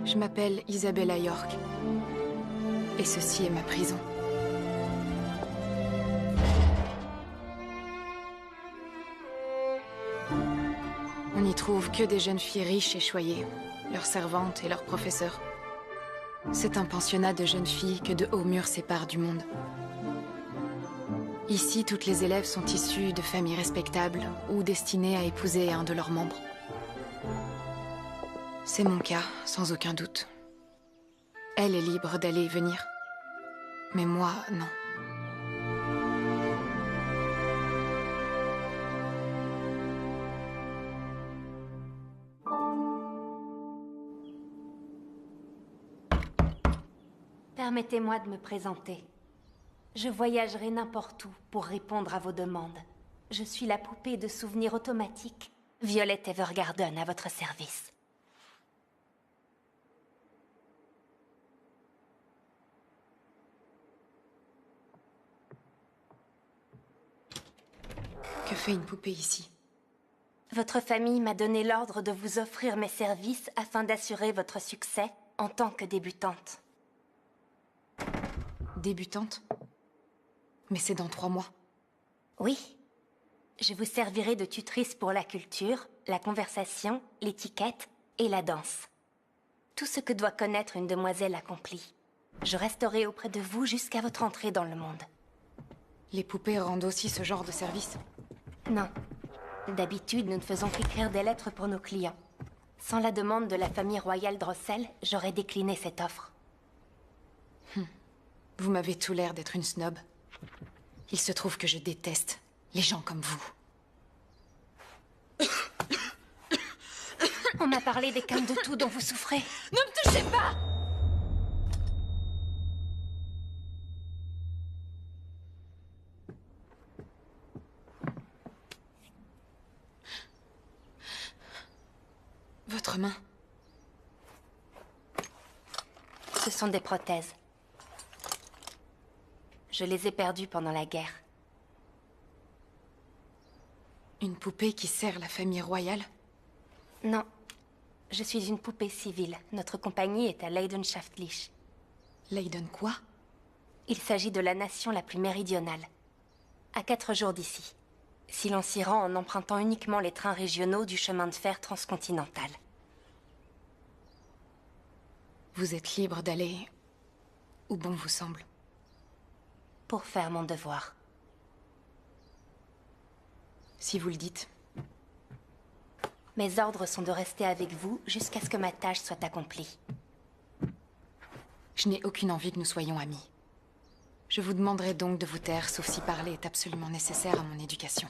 Je m'appelle Isabella York. Et ceci est ma prison. On n'y trouve que des jeunes filles riches et choyées, leurs servantes et leurs professeurs. C'est un pensionnat de jeunes filles que de hauts murs séparent du monde. Ici, toutes les élèves sont issues de familles respectables ou destinées à épouser un de leurs membres. C'est mon cas, sans aucun doute. Elle est libre d'aller et venir. Mais moi, non. Permettez-moi de me présenter. Je voyagerai n'importe où pour répondre à vos demandes. Je suis la poupée de souvenirs automatique, Violet Evergarden, à votre service. Que fait une poupée ici? Votre famille m'a donné l'ordre de vous offrir mes services afin d'assurer votre succès en tant que débutante. Débutante? Mais c'est dans 3 mois. Oui. Je vous servirai de tutrice pour la culture, la conversation, l'étiquette et la danse. Tout ce que doit connaître une demoiselle accomplie. Je resterai auprès de vous jusqu'à votre entrée dans le monde. Les poupées rendent aussi ce genre de service? Non. D'habitude, nous ne faisons qu'écrire des lettres pour nos clients. Sans la demande de la famille royale Drossel, j'aurais décliné cette offre. Vous m'avez tout l'air d'être une snob. Il se trouve que je déteste les gens comme vous. On m'a parlé des quintes de tout dont vous souffrez. Ne me touchez pas! Votre main. Ce sont des prothèses. Je les ai perdues pendant la guerre. Une poupée qui sert la famille royale? Non. Je suis une poupée civile. Notre compagnie est à Leidenschaftlich. Leiden quoi? Il s'agit de la nation la plus méridionale. À 4 jours d'ici. Si l'on s'y rend en empruntant uniquement les trains régionaux du chemin de fer transcontinental. Vous êtes libre d'aller où bon vous semble. Pour faire mon devoir. Si vous le dites. Mes ordres sont de rester avec vous jusqu'à ce que ma tâche soit accomplie. Je n'ai aucune envie que nous soyons amis. Je vous demanderai donc de vous taire, sauf si parler est absolument nécessaire à mon éducation.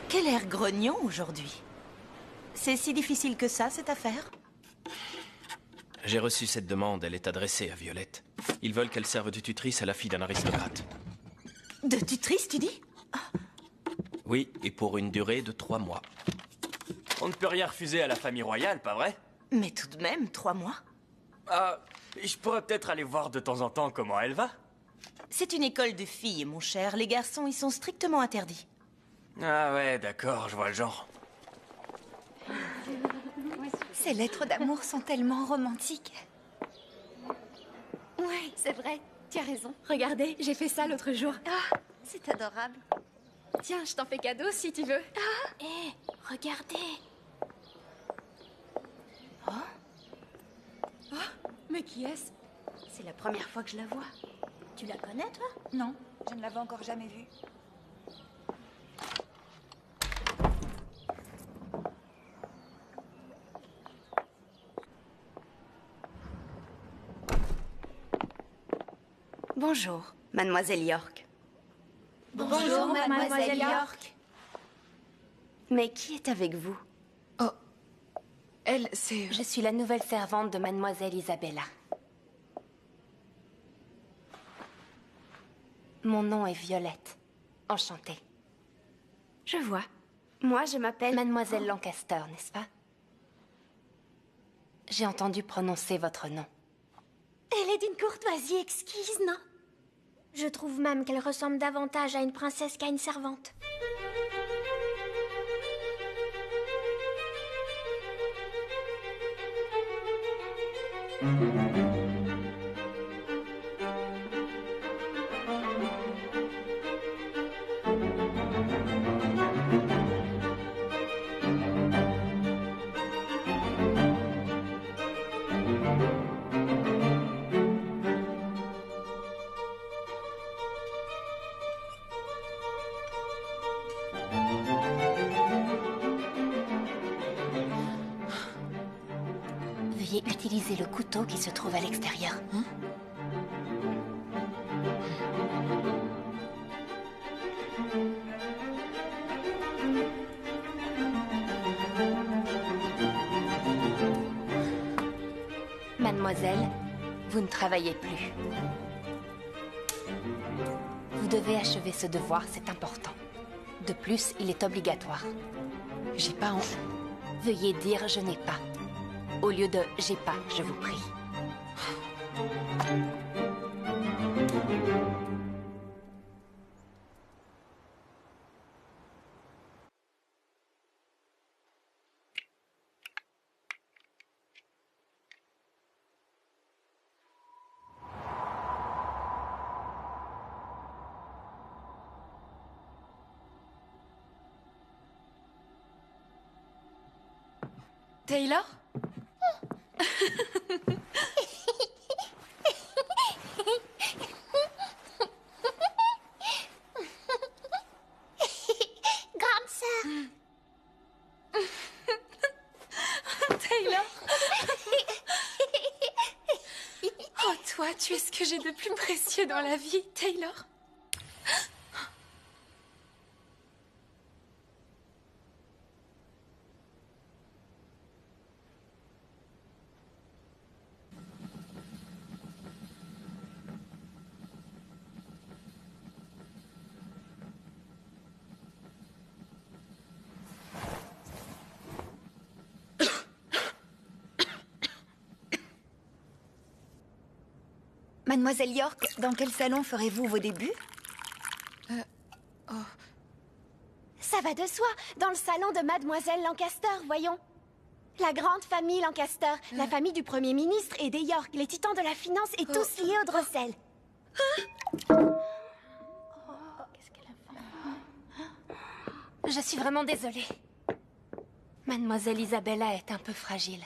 Quel air grognon aujourd'hui. C'est si difficile que ça, cette affaire? J'ai reçu cette demande, elle est adressée à Violette. Ils veulent qu'elle serve de tutrice à la fille d'un aristocrate. De tutrice, tu dis? Oui, et pour une durée de 3 mois. On ne peut rien refuser à la famille royale, pas vrai? Mais tout de même, 3 mois. Ah, je pourrais peut-être aller voir de temps en temps comment elle va. C'est une école de filles, mon cher. Les garçons y sont strictement interdits. Ah ouais, d'accord, je vois le genre. Ces lettres d'amour sont tellement romantiques. Ouais, c'est vrai. Tu as raison. Regardez, j'ai fait ça l'autre jour. Ah, c'est adorable. Tiens, je t'en fais cadeau si tu veux. Hé, regardez. Mais qui est-ce? C'est la première fois que je la vois. Tu la connais, toi? Non, je ne l'avais encore jamais vue. Bonjour, Mademoiselle York. Bonjour, Mademoiselle York. Mais qui est avec vous? Oh. Elle, c'est... Je suis la nouvelle servante de Mademoiselle Isabella. Mon nom est Violette. Enchantée. Je vois. Moi, je m'appelle Mademoiselle Lancaster, n'est-ce pas? J'ai entendu prononcer votre nom. Elle est d'une courtoisie exquise, non? Je trouve même qu'elle ressemble davantage à une princesse qu'à une servante. Veuillez utiliser le couteau qui se trouve à l'extérieur. Mademoiselle, vous ne travaillez plus. Vous devez achever ce devoir, c'est important. De plus, il est obligatoire. J'ai pas envie. Veuillez dire « je n'ai pas ». Au lieu de « j'ai pas », je vous prie. Taylor? Grande sœur. Taylor? Oh, toi, tu es ce que j'ai de plus précieux dans la vie, Taylor. Mademoiselle York, dans quel salon ferez-vous vos débuts? Ça va de soi, dans le salon de Mademoiselle Lancaster, voyons. La grande famille Lancaster, la famille du Premier ministre et des York, les titans de la finance et tous liés au Drossel. Je suis vraiment désolée. Mademoiselle Isabella est un peu fragile.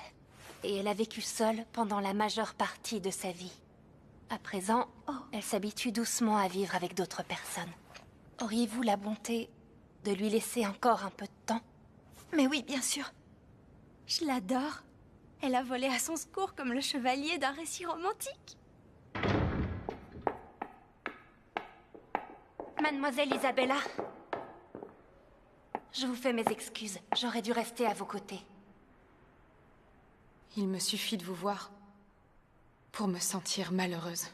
Et elle a vécu seule pendant la majeure partie de sa vie. À présent, elle s'habitue doucement à vivre avec d'autres personnes. Auriez-vous la bonté de lui laisser encore un peu de temps? Mais oui, bien sûr. Je l'adore. Elle a volé à son secours comme le chevalier d'un récit romantique. Mademoiselle Isabella, je vous fais mes excuses. J'aurais dû rester à vos côtés. Il me suffit de vous voir pour me sentir malheureuse.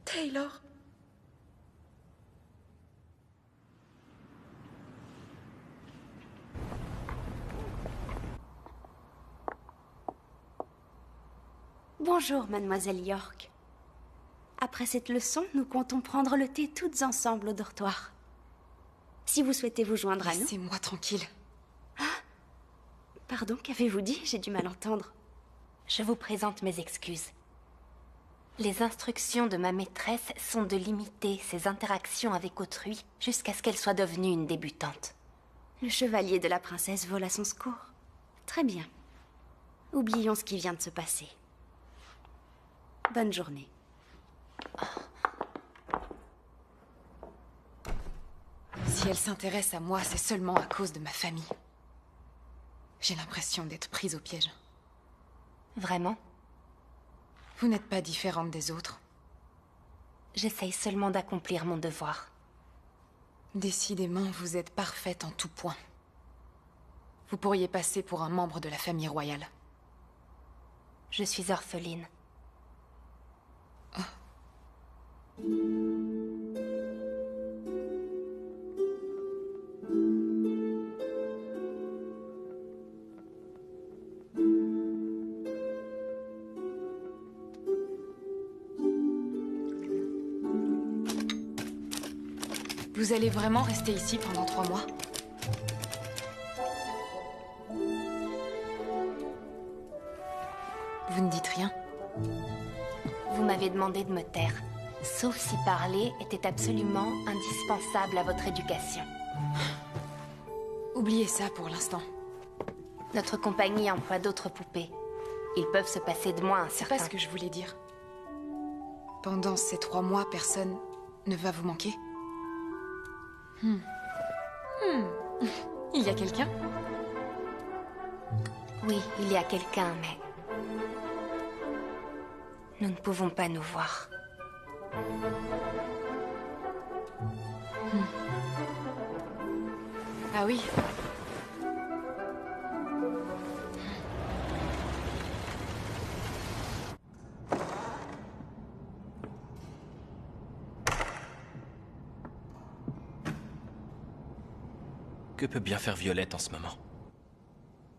Taylor. Bonjour, mademoiselle York. Après cette leçon, nous comptons prendre le thé toutes ensemble au dortoir. Si vous souhaitez vous joindre à nous... Laissez-moi tranquille. Pardon, qu'avez-vous dit? J'ai du mal entendre. Je vous présente mes excuses. Les instructions de ma maîtresse sont de limiter ses interactions avec autrui jusqu'à ce qu'elle soit devenue une débutante. Le chevalier de la princesse vole à son secours. Très bien. Oublions ce qui vient de se passer. Bonne journée. Si elle s'intéresse à moi, c'est seulement à cause de ma famille. J'ai l'impression d'être prise au piège. Vraiment? Vous n'êtes pas différente des autres. J'essaye seulement d'accomplir mon devoir. Décidément, vous êtes parfaite en tout point. Vous pourriez passer pour un membre de la famille royale. Je suis orpheline. Vous allez vraiment rester ici pendant 3 mois? Vous ne dites rien? Vous m'avez demandé de me taire, sauf si parler était absolument indispensable à votre éducation. Oubliez ça pour l'instant. Notre compagnie emploie d'autres poupées. Ils peuvent se passer de moi un C'est certain... pas ce que je voulais dire. Pendant ces 3 mois, personne ne va vous manquer? Il y a quelqu'un? Oui, il y a quelqu'un, mais... Nous ne pouvons pas nous voir. Ah oui. Que peut bien faire Violette en ce moment?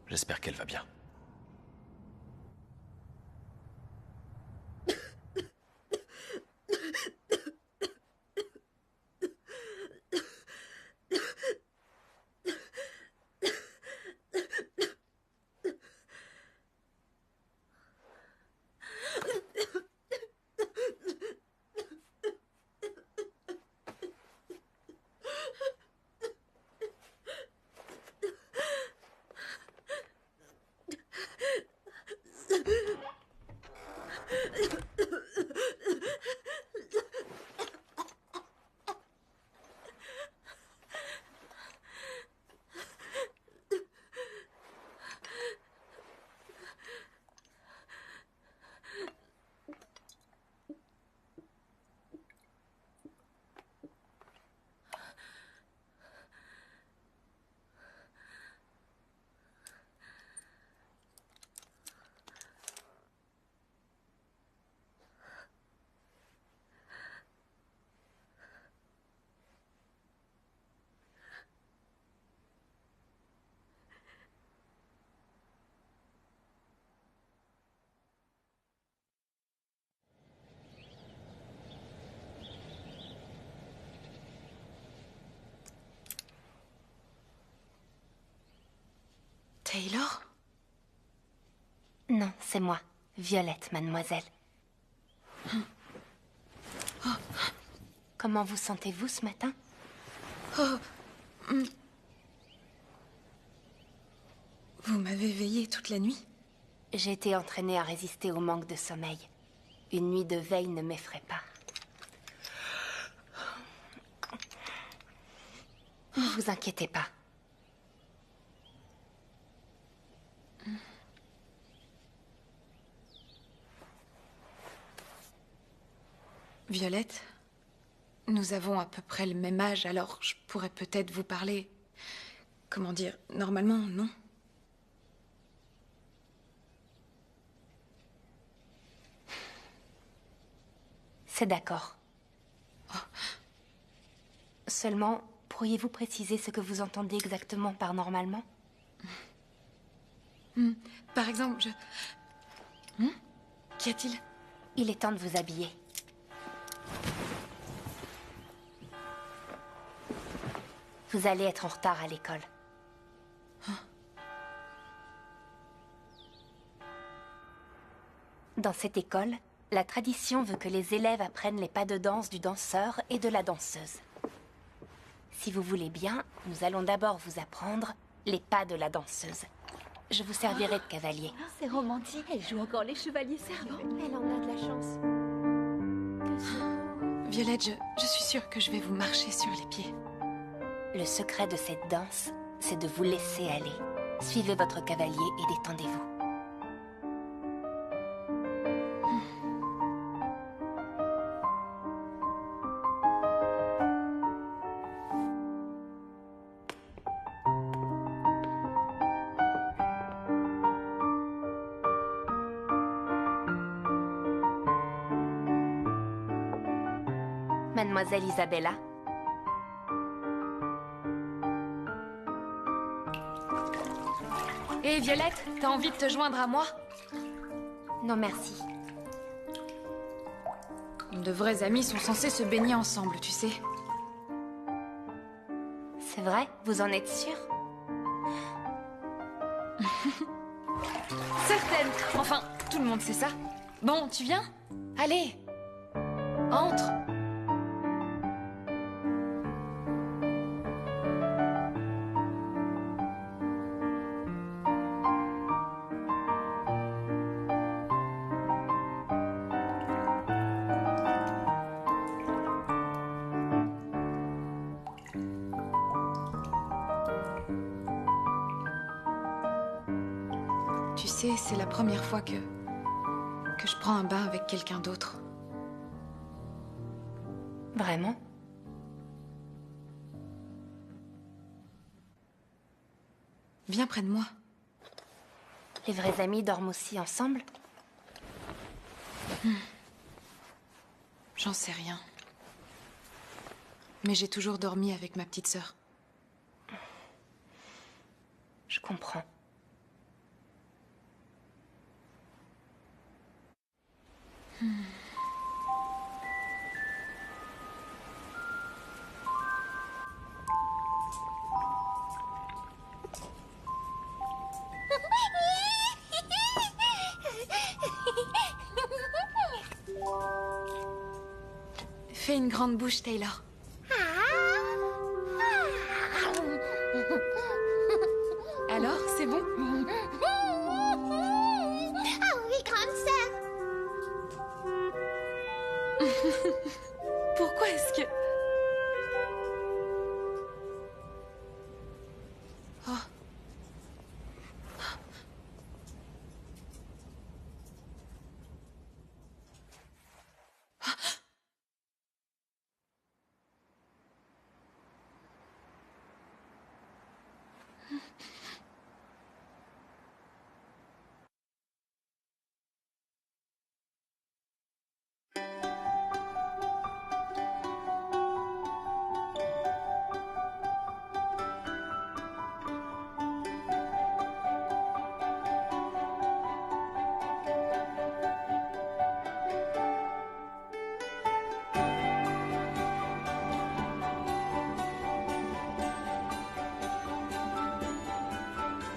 J'espère qu'elle va bien. Taylor? Non, c'est moi. Violette, mademoiselle. Comment vous sentez-vous ce matin? Vous m'avez veillée toute la nuit? J'ai été entraînée à résister au manque de sommeil. Une nuit de veille ne m'effraie pas. Ne vous inquiétez pas. Violette, nous avons à peu près le même âge, alors je pourrais peut-être vous parler... Comment dire, normalement, non? C'est d'accord. Seulement, pourriez-vous préciser ce que vous entendez exactement par normalement? Par exemple, Qu'y a-t-il? Il est temps de vous habiller. Vous allez être en retard à l'école. Dans cette école, la tradition veut que les élèves apprennent les pas de danse du danseur et de la danseuse. Si vous voulez bien, nous allons d'abord vous apprendre les pas de la danseuse. Je vous servirai de cavalier. C'est romantique. Elle joue encore les chevaliers servants. Elle en a de la chance. Violette, je suis sûre que je vais vous marcher sur les pieds. Le secret de cette danse, c'est de vous laisser aller. Suivez votre cavalier et détendez-vous. Mademoiselle Isabella. Hé Violette, t'as envie de te joindre à moi? Non merci. De vrais amis sont censés se baigner ensemble, tu sais. C'est vrai? Vous en êtes sûre? Certaine. Enfin, tout le monde sait ça. Bon, tu viens? Allez. Entre. Tu sais, c'est la première fois que je prends un bain avec quelqu'un d'autre. Vraiment? Viens près de moi. Les vrais amis dorment aussi ensemble? J'en sais rien. Mais j'ai toujours dormi avec ma petite sœur. Je comprends. Fais une grande bouche, Taylor. Alors, c'est bon? Ah oui, grande sœur. Pourquoi est-ce que... Oh.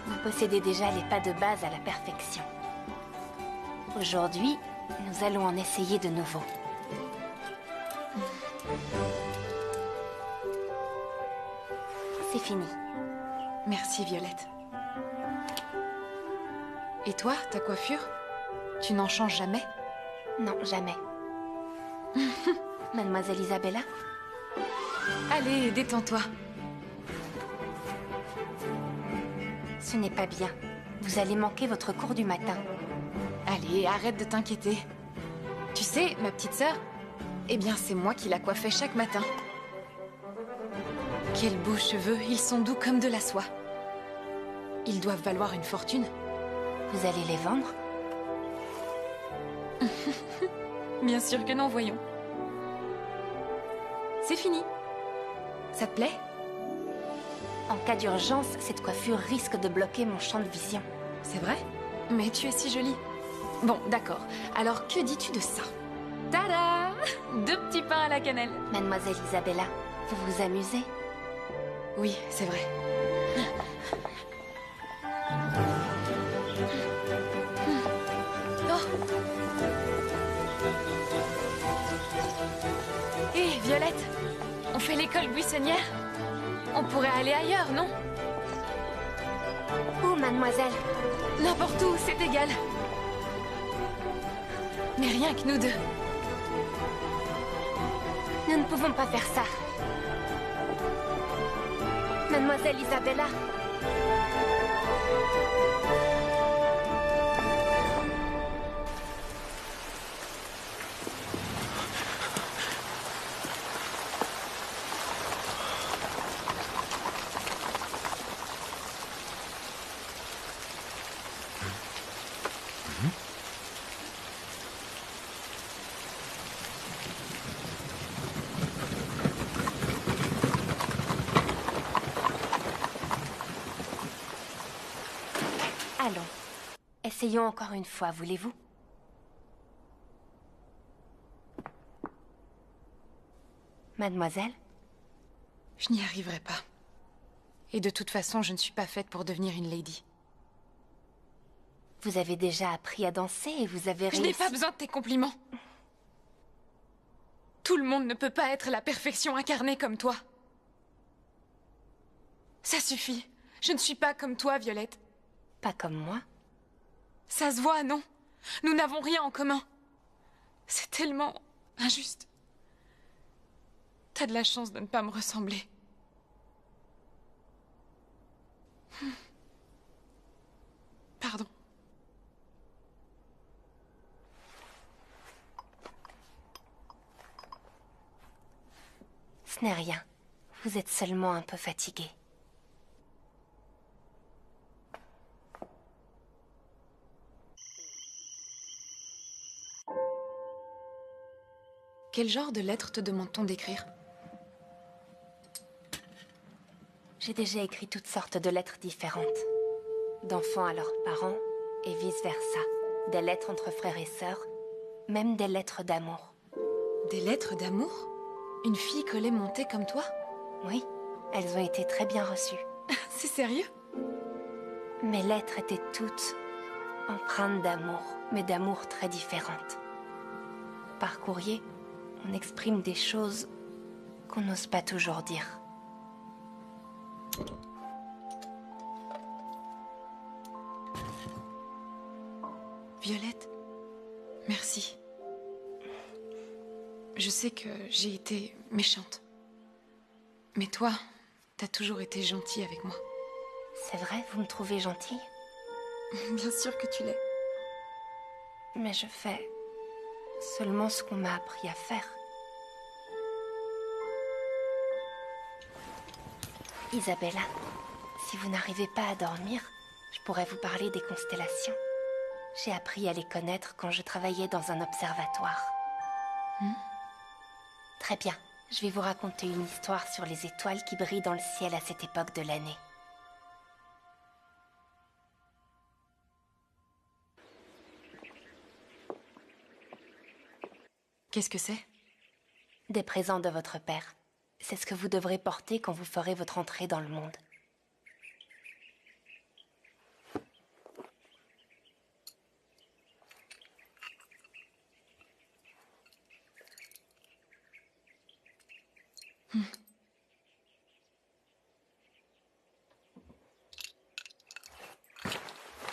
Vous possédez déjà les pas de base à la perfection. Aujourd'hui, nous allons en essayer de nouveau. C'est fini. Merci, Violette. Et toi, ta coiffure? Tu n'en changes jamais? Non, jamais. Mademoiselle Isabella? Allez, détends-toi. Ce n'est pas bien. Vous allez manquer votre cours du matin. Allez, arrête de t'inquiéter. Tu sais, ma petite sœur, eh bien, c'est moi qui la coiffais chaque matin. Quels beaux cheveux, ils sont doux comme de la soie. Ils doivent valoir une fortune. Vous allez les vendre? Bien sûr que non, voyons. C'est fini. Ça te plaît? En cas d'urgence, cette coiffure risque de bloquer mon champ de vision. C'est vrai? Mais tu es si jolie. Bon, d'accord. Alors, que dis-tu de ça? Tada! 2 petits pains à la cannelle. Mademoiselle Isabella, vous vous amusez? Oui, c'est vrai. Hé, Violette, on fait l'école buissonnière? On pourrait aller ailleurs, non? Où, mademoiselle? N'importe où, c'est égal. Mais rien que nous deux. Nous ne pouvons pas faire ça. Mademoiselle Isabella. Allons. Essayons encore une fois, voulez-vous? Mademoiselle? Je n'y arriverai pas. Et de toute façon, je ne suis pas faite pour devenir une lady. Vous avez déjà appris à danser et vous avez réussi... Je n'ai pas besoin de tes compliments. Tout le monde ne peut pas être la perfection incarnée comme toi. Ça suffit. Je ne suis pas comme toi, Violette. Pas comme moi. Ça se voit, non? Nous n'avons rien en commun. C'est tellement injuste. T'as de la chance de ne pas me ressembler. Pardon. Ce n'est rien. Vous êtes seulement un peu fatigué. Quel genre de lettre te demande-t-on d'écrire? J'ai déjà écrit toutes sortes de lettres différentes. D'enfants à leurs parents, et vice-versa. Des lettres entre frères et sœurs, même des lettres d'amour. Des lettres d'amour? Une fille collée montée comme toi? Oui, elles ont été très bien reçues. C'est sérieux? Mes lettres étaient toutes empreintes d'amour, mais d'amour très différentes. Par courrier, on exprime des choses qu'on n'ose pas toujours dire. Violette, merci. Je sais que j'ai été méchante. Mais toi, t'as toujours été gentille avec moi. C'est vrai, vous me trouvez gentille? Bien sûr que tu l'es. Mais je fais seulement ce qu'on m'a appris à faire. Isabella, si vous n'arrivez pas à dormir, je pourrais vous parler des constellations. J'ai appris à les connaître quand je travaillais dans un observatoire. Très bien, je vais vous raconter une histoire sur les étoiles qui brillent dans le ciel à cette époque de l'année. Qu'est-ce que c'est? Des présents de votre père. C'est ce que vous devrez porter quand vous ferez votre entrée dans le monde.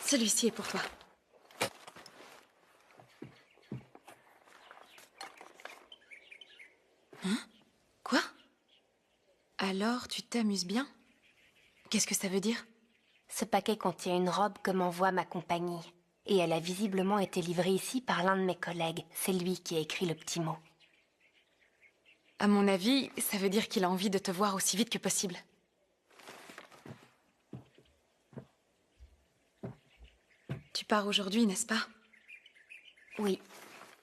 Celui-ci est pour toi. Hein? Quoi? Alors, tu t'amuses bien? Qu'est-ce que ça veut dire? Ce paquet contient une robe que m'envoie ma compagnie. Et elle a visiblement été livrée ici par l'un de mes collègues. C'est lui qui a écrit le petit mot. À mon avis, ça veut dire qu'il a envie de te voir aussi vite que possible. Tu pars aujourd'hui, n'est-ce pas? Oui,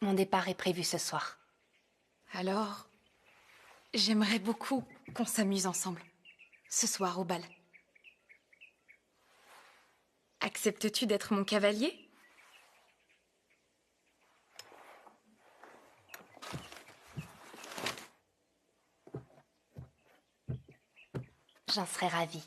mon départ est prévu ce soir. Alors, j'aimerais beaucoup qu'on s'amuse ensemble. Ce soir au bal. Acceptes-tu d'être mon cavalier? j'en serais ravie.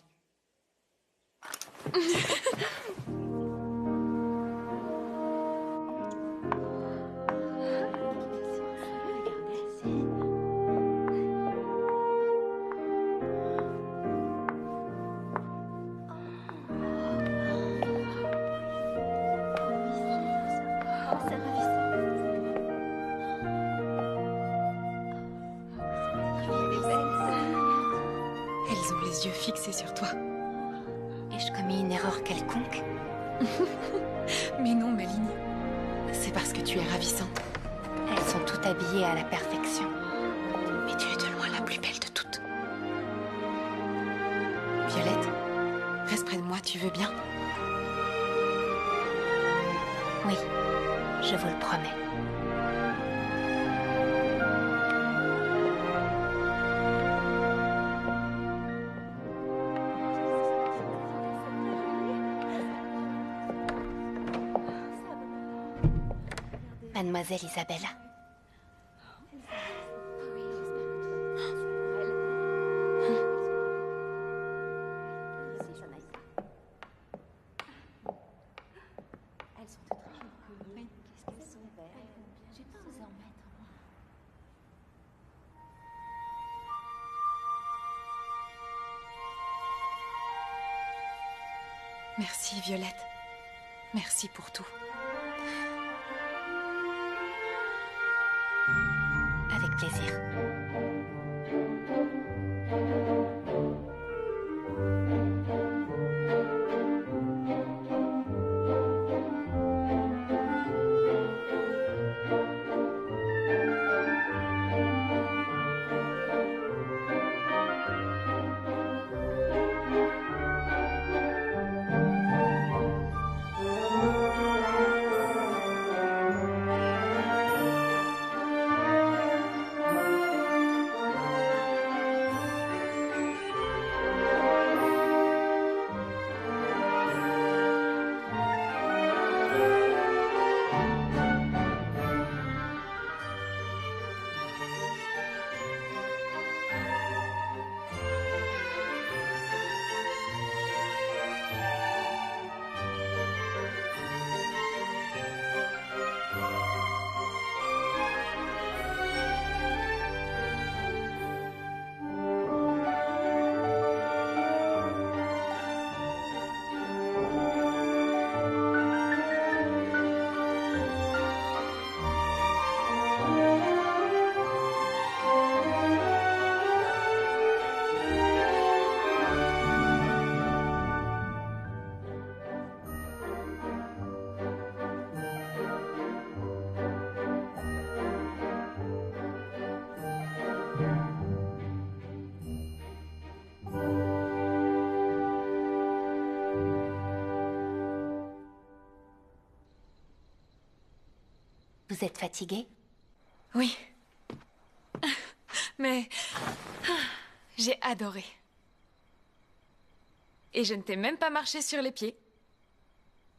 Elles ont les yeux fixés sur toi. Ai-je commis une erreur quelconque? Mais non, Maligne. C'est parce que tu es ravissante. Elles sont toutes habillées à la perfection. Mais tu es de loin la plus belle de toutes. Violette, reste près de moi, tu veux bien? Oui, je vous le promets. Mademoiselle Isabella. Merci, Violette. Merci pour tout. Avec plaisir. Vous êtes fatiguée? Oui. Mais j'ai adoré. Et je ne t'ai même pas marché sur les pieds.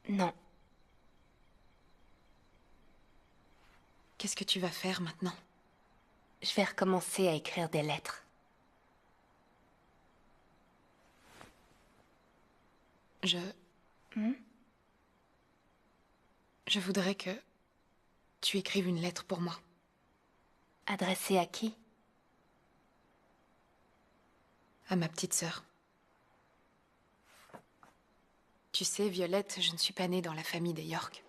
Non. Qu'est-ce que tu vas faire maintenant? Je vais recommencer à écrire des lettres. Je voudrais que tu écrives une lettre pour moi. Adressée à qui? À ma petite sœur. Tu sais, Violette, je ne suis pas née dans la famille des York.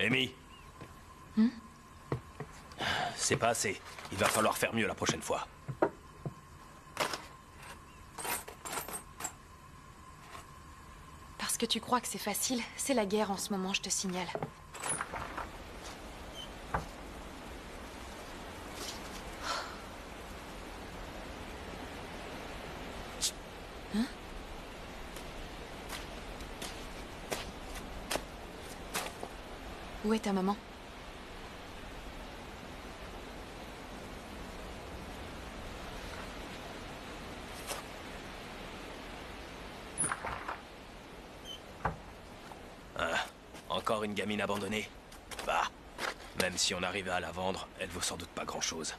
Amy. C'est pas assez. Il va falloir faire mieux la prochaine fois. Parce que tu crois que c'est facile, c'est la guerre en ce moment, je te signale. Hein? Où est ta maman? encore une gamine abandonnée. Bah, même si on arrivait à la vendre, elle vaut sans doute pas grand-chose.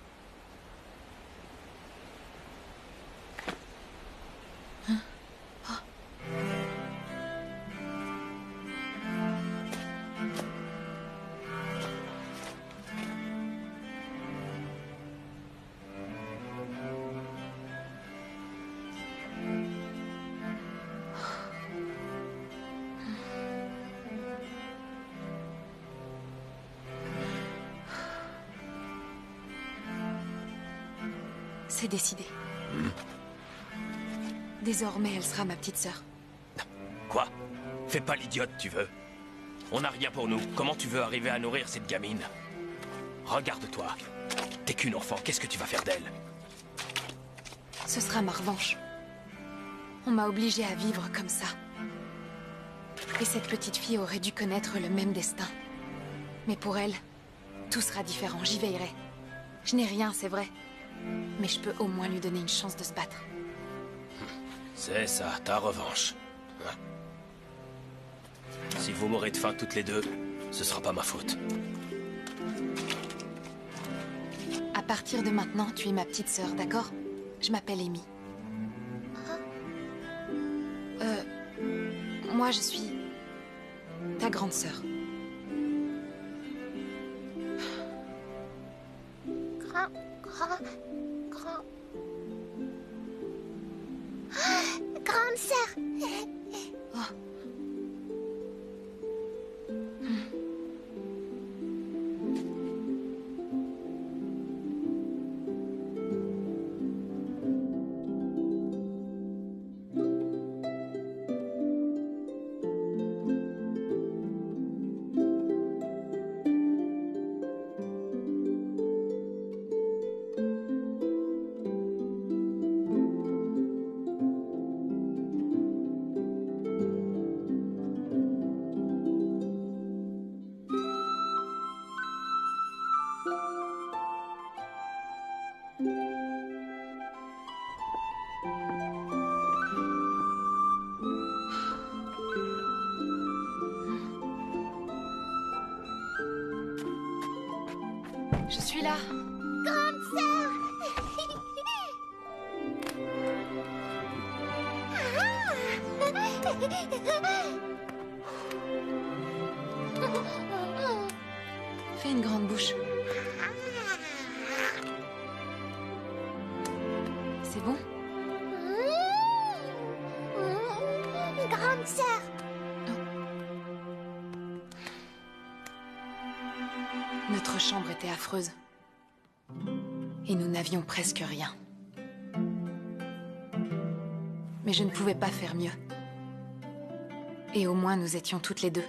C'est décidé. Désormais, elle sera ma petite sœur. Quoi? Fais pas l'idiote, tu veux. On n'a rien pour nous. Comment tu veux arriver à nourrir cette gamine? Regarde-toi. T'es qu'une enfant, qu'est-ce que tu vas faire d'elle? Ce sera ma revanche. On m'a obligée à vivre comme ça. Et cette petite fille aurait dû connaître le même destin. Mais pour elle, tout sera différent, j'y veillerai. Je n'ai rien, c'est vrai. Mais je peux au moins lui donner une chance de se battre. C'est ça, ta revanche. Hein? Si vous mourrez de faim toutes les deux, ce sera pas ma faute. À partir de maintenant, tu es ma petite sœur, d'accord? Je m'appelle Amy. Moi, je suis ta grande sœur. Grande sœur. Je suis là. Grande sœur. Fais une grande bouche. C'est bon? Grande sœur. Notre chambre était affreuse. Et nous n'avions presque rien. Mais je ne pouvais pas faire mieux. Et au moins nous étions toutes les deux.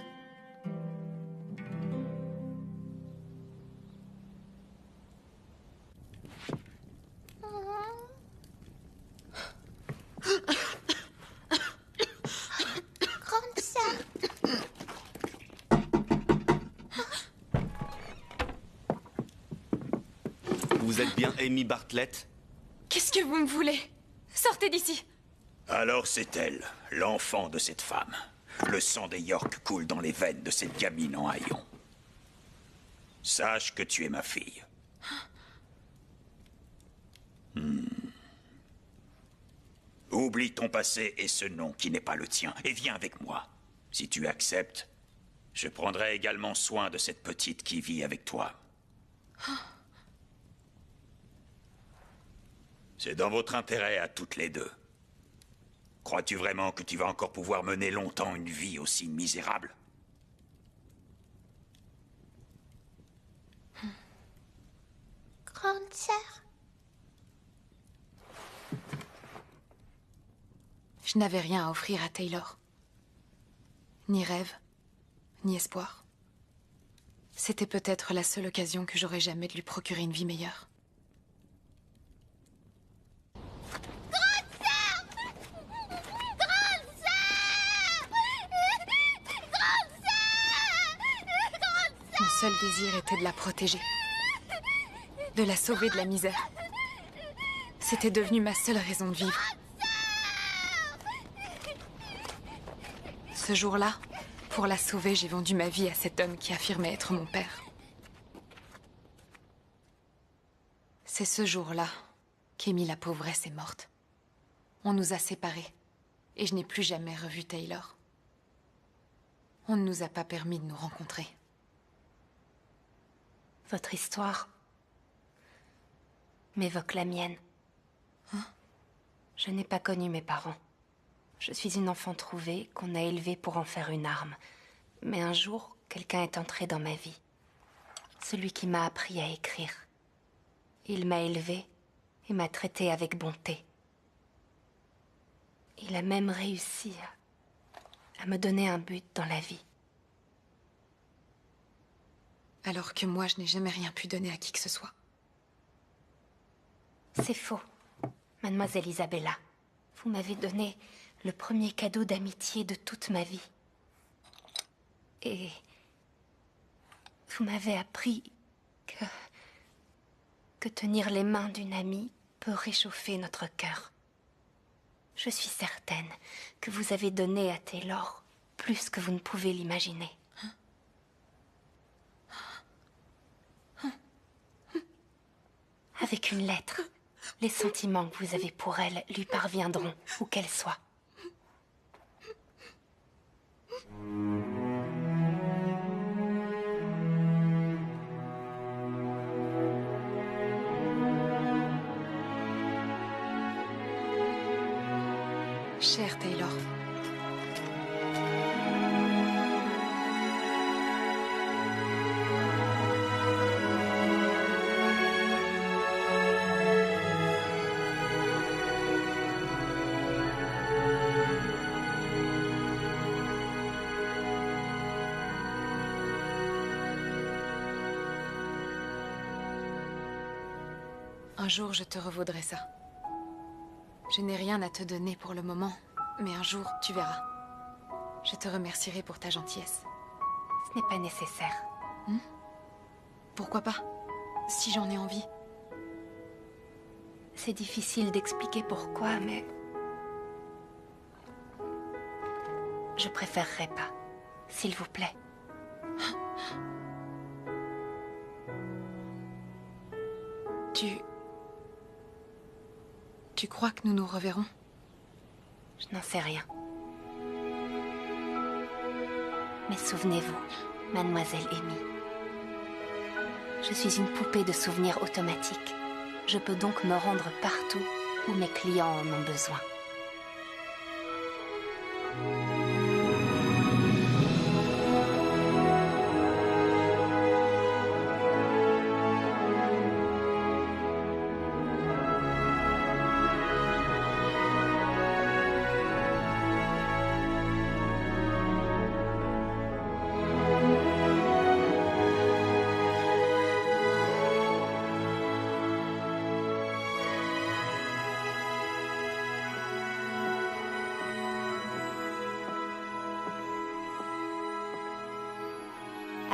Grande sœur. Vous êtes bien Amy Bartlett? Qu'est-ce que vous me voulez? Sortez d'ici! Alors c'est elle, l'enfant de cette femme. Le sang des York coule dans les veines de cette gamine en haillons. Sache que tu es ma fille. Oublie ton passé et ce nom qui n'est pas le tien, et viens avec moi. Si tu acceptes, je prendrai également soin de cette petite qui vit avec toi. C'est dans votre intérêt à toutes les deux. Crois-tu vraiment que tu vas encore pouvoir mener longtemps une vie aussi misérable? Grande sœur. Je n'avais rien à offrir à Taylor. Ni rêve, ni espoir. C'était peut-être la seule occasion que j'aurais jamais de lui procurer une vie meilleure. Mon seul désir était de la protéger. De la sauver de la misère. C'était devenu ma seule raison de vivre. Ce jour-là, Pour la sauver, j'ai vendu ma vie à cet homme qui affirmait être mon père. C'est ce jour-là qu'Amy la pauvresse est morte. On nous a séparés, et je n'ai plus jamais revu Taylor. On ne nous a pas permis de nous rencontrer. Votre histoire m'évoque la mienne. Hein? Je n'ai pas connu mes parents. Je suis une enfant trouvée qu'on a élevée pour en faire une arme. Mais un jour, quelqu'un est entré dans ma vie. Celui qui m'a appris à écrire. Il m'a élevée et m'a traitée avec bonté. Il a même réussi à me donner un but dans la vie. Alors que moi, je n'ai jamais rien pu donner à qui que ce soit. C'est faux, mademoiselle Isabella. Vous m'avez donné le premier cadeau d'amitié de toute ma vie. Et vous m'avez appris que tenir les mains d'une amie peut réchauffer notre cœur. Je suis certaine que vous avez donné à Taylor plus que vous ne pouvez l'imaginer. Avec une lettre, les sentiments que vous avez pour elle lui parviendront, où qu'elle soit. Cher Taylor. Un jour, je te revaudrai ça. Je n'ai rien à te donner pour le moment, mais un jour, tu verras. Je te remercierai pour ta gentillesse. Ce n'est pas nécessaire. Pourquoi pas? Si j'en ai envie. C'est difficile d'expliquer pourquoi, mais... je préférerais pas, s'il vous plaît. Tu crois que nous nous reverrons? Je n'en sais rien. Mais souvenez-vous, mademoiselle Amy. Je suis une poupée de souvenirs automatiques. Je peux donc me rendre partout où mes clients en ont besoin.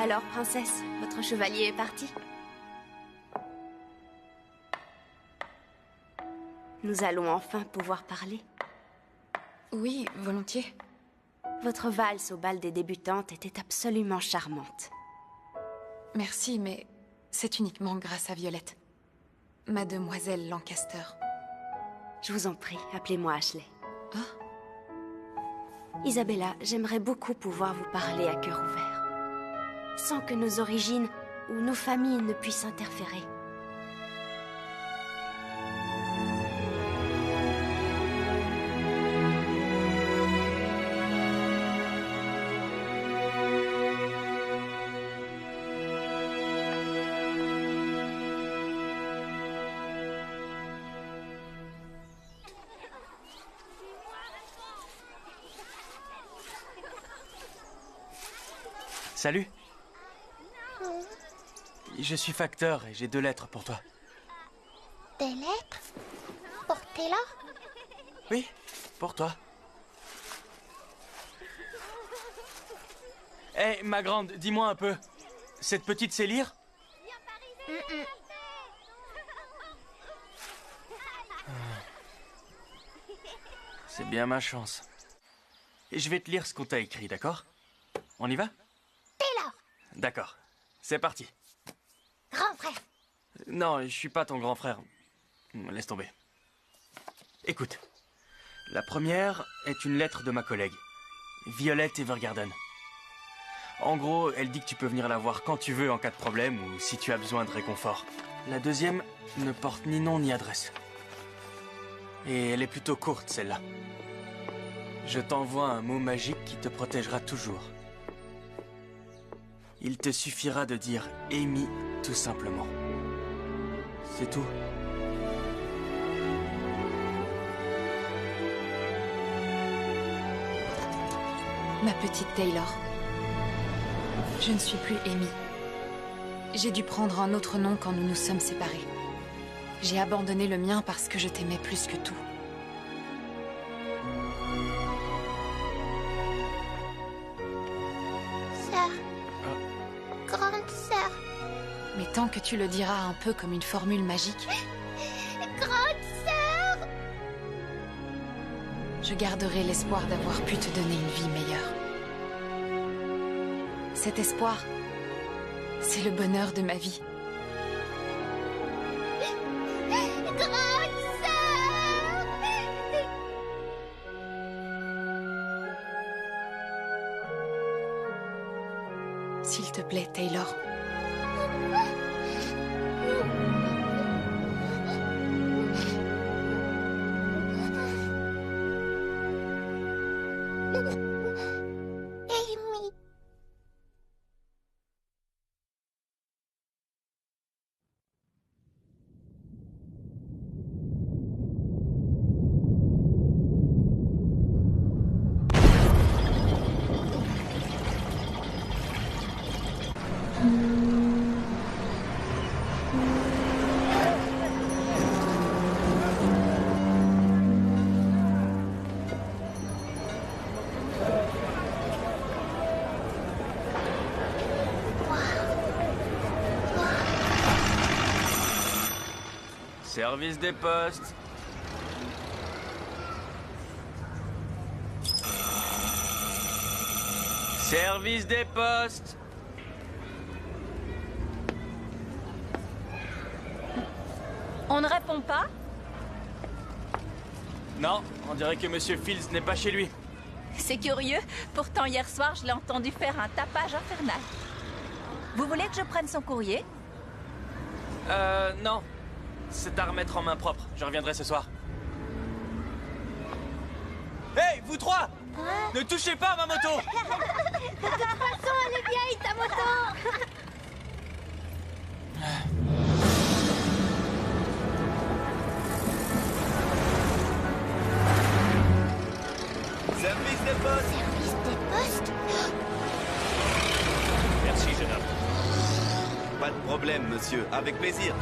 Alors, princesse, votre chevalier est parti? Nous allons enfin pouvoir parler. Oui, volontiers. Votre valse au bal des débutantes était absolument charmante. Merci, mais c'est uniquement grâce à Violette. Mademoiselle Lancaster. Je vous en prie, appelez-moi Ashley. Ah? Isabella, j'aimerais beaucoup pouvoir vous parler à cœur ouvert. Sans que nos origines ou nos familles ne puissent interférer. Salut. Je suis facteur et j'ai 2 lettres pour toi. Des lettres? Pour Taylor? Oui, pour toi. Hé, ma grande, dis-moi un peu. Cette petite sait lire? C'est bien ma chance. Et je vais te lire ce qu'on t'a écrit, d'accord? On y va? Taylor, D'accord. C'est parti. grand frère. Non, je suis pas ton grand frère. Laisse tomber. Écoute. La première est une lettre de ma collègue, Violet Evergarden. En gros, elle dit que tu peux venir la voir quand tu veux en cas de problème ou si tu as besoin de réconfort. La deuxième ne porte ni nom ni adresse. Et elle est plutôt courte, celle-là. Je t'envoie un mot magique qui te protégera toujours. Il te suffira de dire « Amy » tout simplement. C'est tout. Ma petite Taylor. Je ne suis plus Amy. J'ai dû prendre un autre nom quand nous nous sommes séparés. J'ai abandonné le mien parce que je t'aimais plus que tout. Sœur. Grande sœur. Mais tant que tu le diras un peu comme une formule magique, Grande sœur. je garderai l'espoir d'avoir pu te donner une vie meilleure. Cet espoir, c'est le bonheur de ma vie. Grande sœur. S'il te plaît, Taylor. Amy. Service des postes. Service des postes. On ne répond pas? Non, on dirait que Monsieur Fields n'est pas chez lui. C'est curieux. Pourtant, hier soir, je l'ai entendu faire un tapage infernal. Vous voulez que je prenne son courrier? Non. C'est à remettre en main propre. Je reviendrai ce soir. Hey, vous trois! Ne touchez pas à ma moto! De toute façon, elle est vieille, ta moto. Service des postes. Service des postes. Merci, jeune homme. Pas de problème, monsieur. Avec plaisir.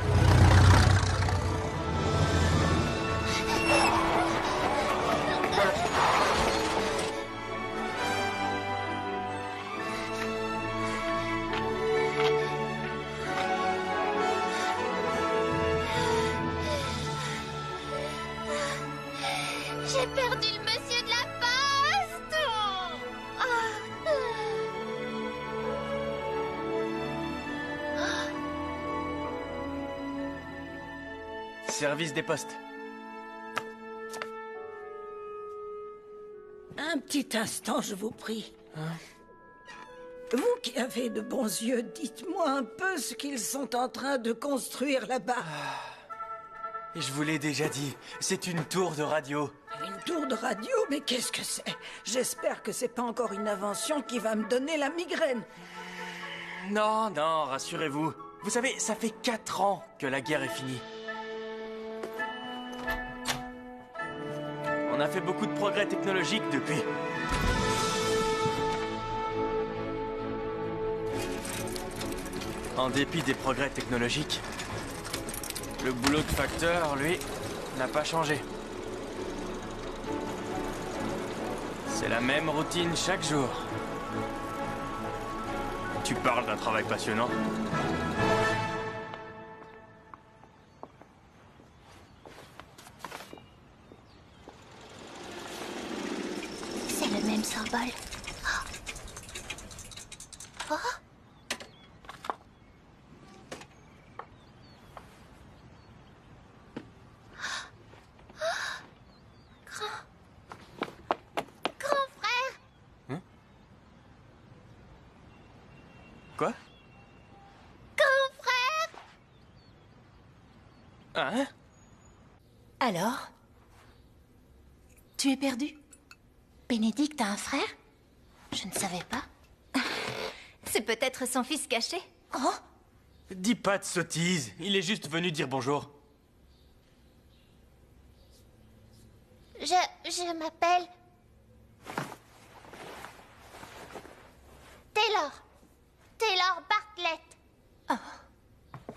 J'ai perdu le monsieur de la poste. Service des postes. Un petit instant, je vous prie. Vous qui avez de bons yeux, dites-moi un peu ce qu'ils sont en train de construire là-bas. Je vous l'ai déjà dit, c'est une tour de radio. Une tour de radio? Mais qu'est-ce que c'est? J'espère que c'est pas encore une invention qui va me donner la migraine. Non, non, rassurez-vous. Vous savez, ça fait 4 ans que la guerre est finie. On a fait beaucoup de progrès technologiques depuis. En dépit des progrès technologiques, le boulot de facteur, lui, n'a pas changé. C'est la même routine chaque jour. Tu parles d'un travail passionnant. C'est le même symbole. Quoi? Grand frère! Hein? Alors? Tu es perdu? Bénédicte a un frère? Je ne savais pas. C'est peut-être son fils caché. Oh! Dis pas de sottises, il est juste venu dire bonjour. Je m'appelle... Taylor. Taylor Bartlett.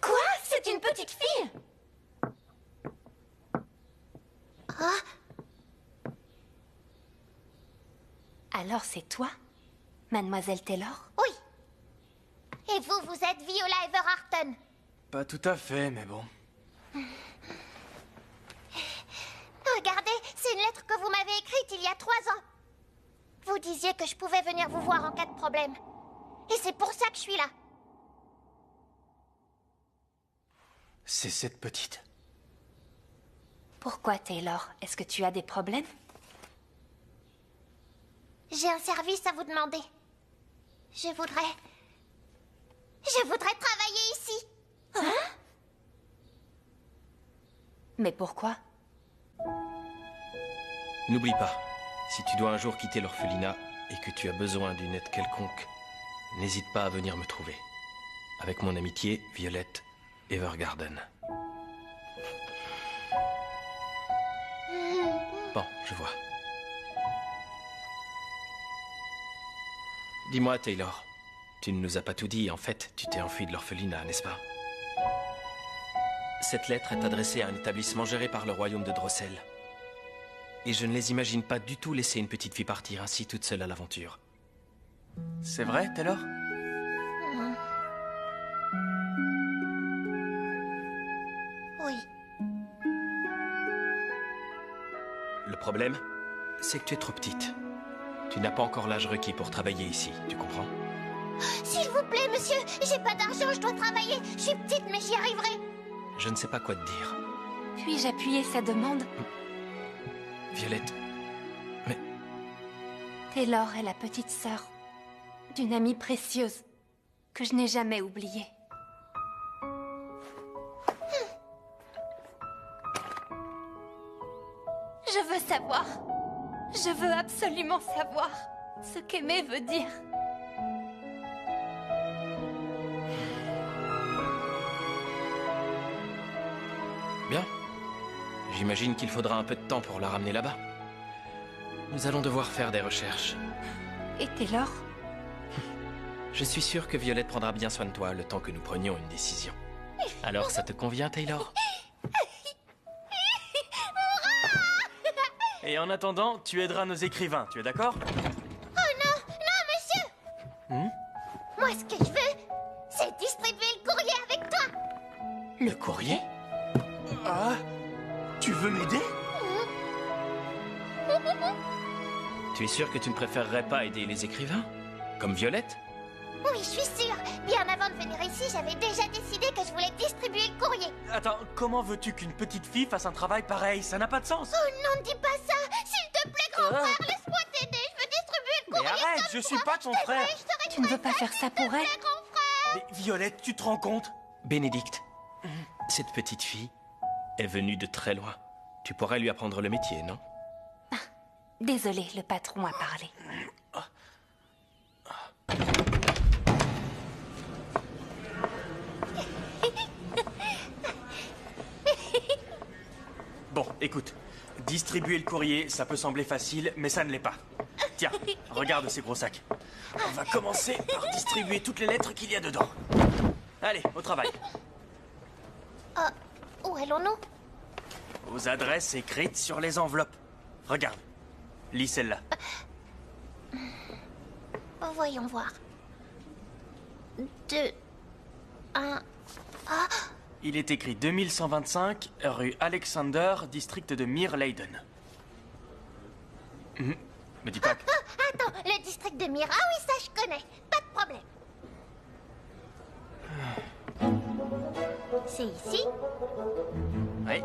Quoi? C'est une petite fille? Alors c'est toi, Mademoiselle Taylor? Oui. Et vous, vous êtes Viola Everharton. Pas tout à fait, mais bon. Regardez, c'est une lettre que vous m'avez écrite il y a 3 ans. Vous disiez que je pouvais venir vous voir en cas de problème. Et c'est pour ça que je suis là. C'est cette petite. Pourquoi, Taylor? Est-ce que tu as des problèmes? J'ai un service à vous demander. Je voudrais travailler ici. Hein? Mais pourquoi? N'oublie pas, si tu dois un jour quitter l'orphelinat et que tu as besoin d'une aide quelconque, n'hésite pas à venir me trouver. Avec mon amitié, Violette Evergarden. Bon, je vois. Dis-moi, Taylor, tu ne nous as pas tout dit. En fait, tu t'es enfui de l'orphelinat, n'est-ce pas? Cette lettre est adressée à un établissement géré par le royaume de Drossel. Et je ne les imagine pas du tout laisser une petite fille partir ainsi toute seule à l'aventure. C'est vrai, Taylor? Oui. Le problème, c'est que tu es trop petite. Tu n'as pas encore l'âge requis pour travailler ici, tu comprends? S'il vous plaît, monsieur, j'ai pas d'argent, je dois travailler. Je suis petite, mais j'y arriverai. Je ne sais pas quoi te dire. Puis-je appuyer sa demande? Violette, mais... Taylor est la petite sœur d'une amie précieuse que je n'ai jamais oubliée. Je veux savoir. Je veux absolument savoir ce qu'aimer veut dire. Bien. J'imagine qu'il faudra un peu de temps pour la ramener là-bas. Nous allons devoir faire des recherches. Et Taylor? Je suis sûr que Violette prendra bien soin de toi le temps que nous prenions une décision. Alors, ça te convient, Taylor? Et en attendant, tu aideras nos écrivains, tu es d'accord? Oh non, non, monsieur! Moi, ce que je veux, c'est distribuer le courrier avec toi. Le courrier? Ah! Tu veux m'aider? Tu es sûr que tu ne préférerais pas aider les écrivains? Comme Violette? Oui, je suis sûre. Bien avant de venir ici, j'avais déjà décidé que je voulais distribuer le courrier. Attends, comment veux-tu qu'une petite fille fasse un travail pareil? Ça n'a pas de sens! Oh non, ne dis pas ça! S'il te plaît, grand frère, laisse-moi t'aider. Je veux distribuer le courrier. Mais arrête, je suis pas ton frère! Tu ne veux pas faire ça pour elle? Grand frère! Mais Violette, tu te rends compte? Bénédicte, cette petite fille est venue de très loin. Tu pourrais lui apprendre le métier, non? Désolé, le patron a parlé. Bon, écoute. Distribuer le courrier, ça peut sembler facile, mais ça ne l'est pas. Tiens, regarde ces gros sacs. On va commencer par distribuer toutes les lettres qu'il y a dedans. Allez, au travail. Où allons-nous? Aux adresses écrites sur les enveloppes. Regarde. Lis celle-là. Voyons voir. 2... 1... Ah! Il est écrit 2125, rue Alexander, district de Mir Leiden. Me dis pas que... Attends, le district de Mir. Ah oui, ça je connais. Pas de problème. C'est ici? Oui.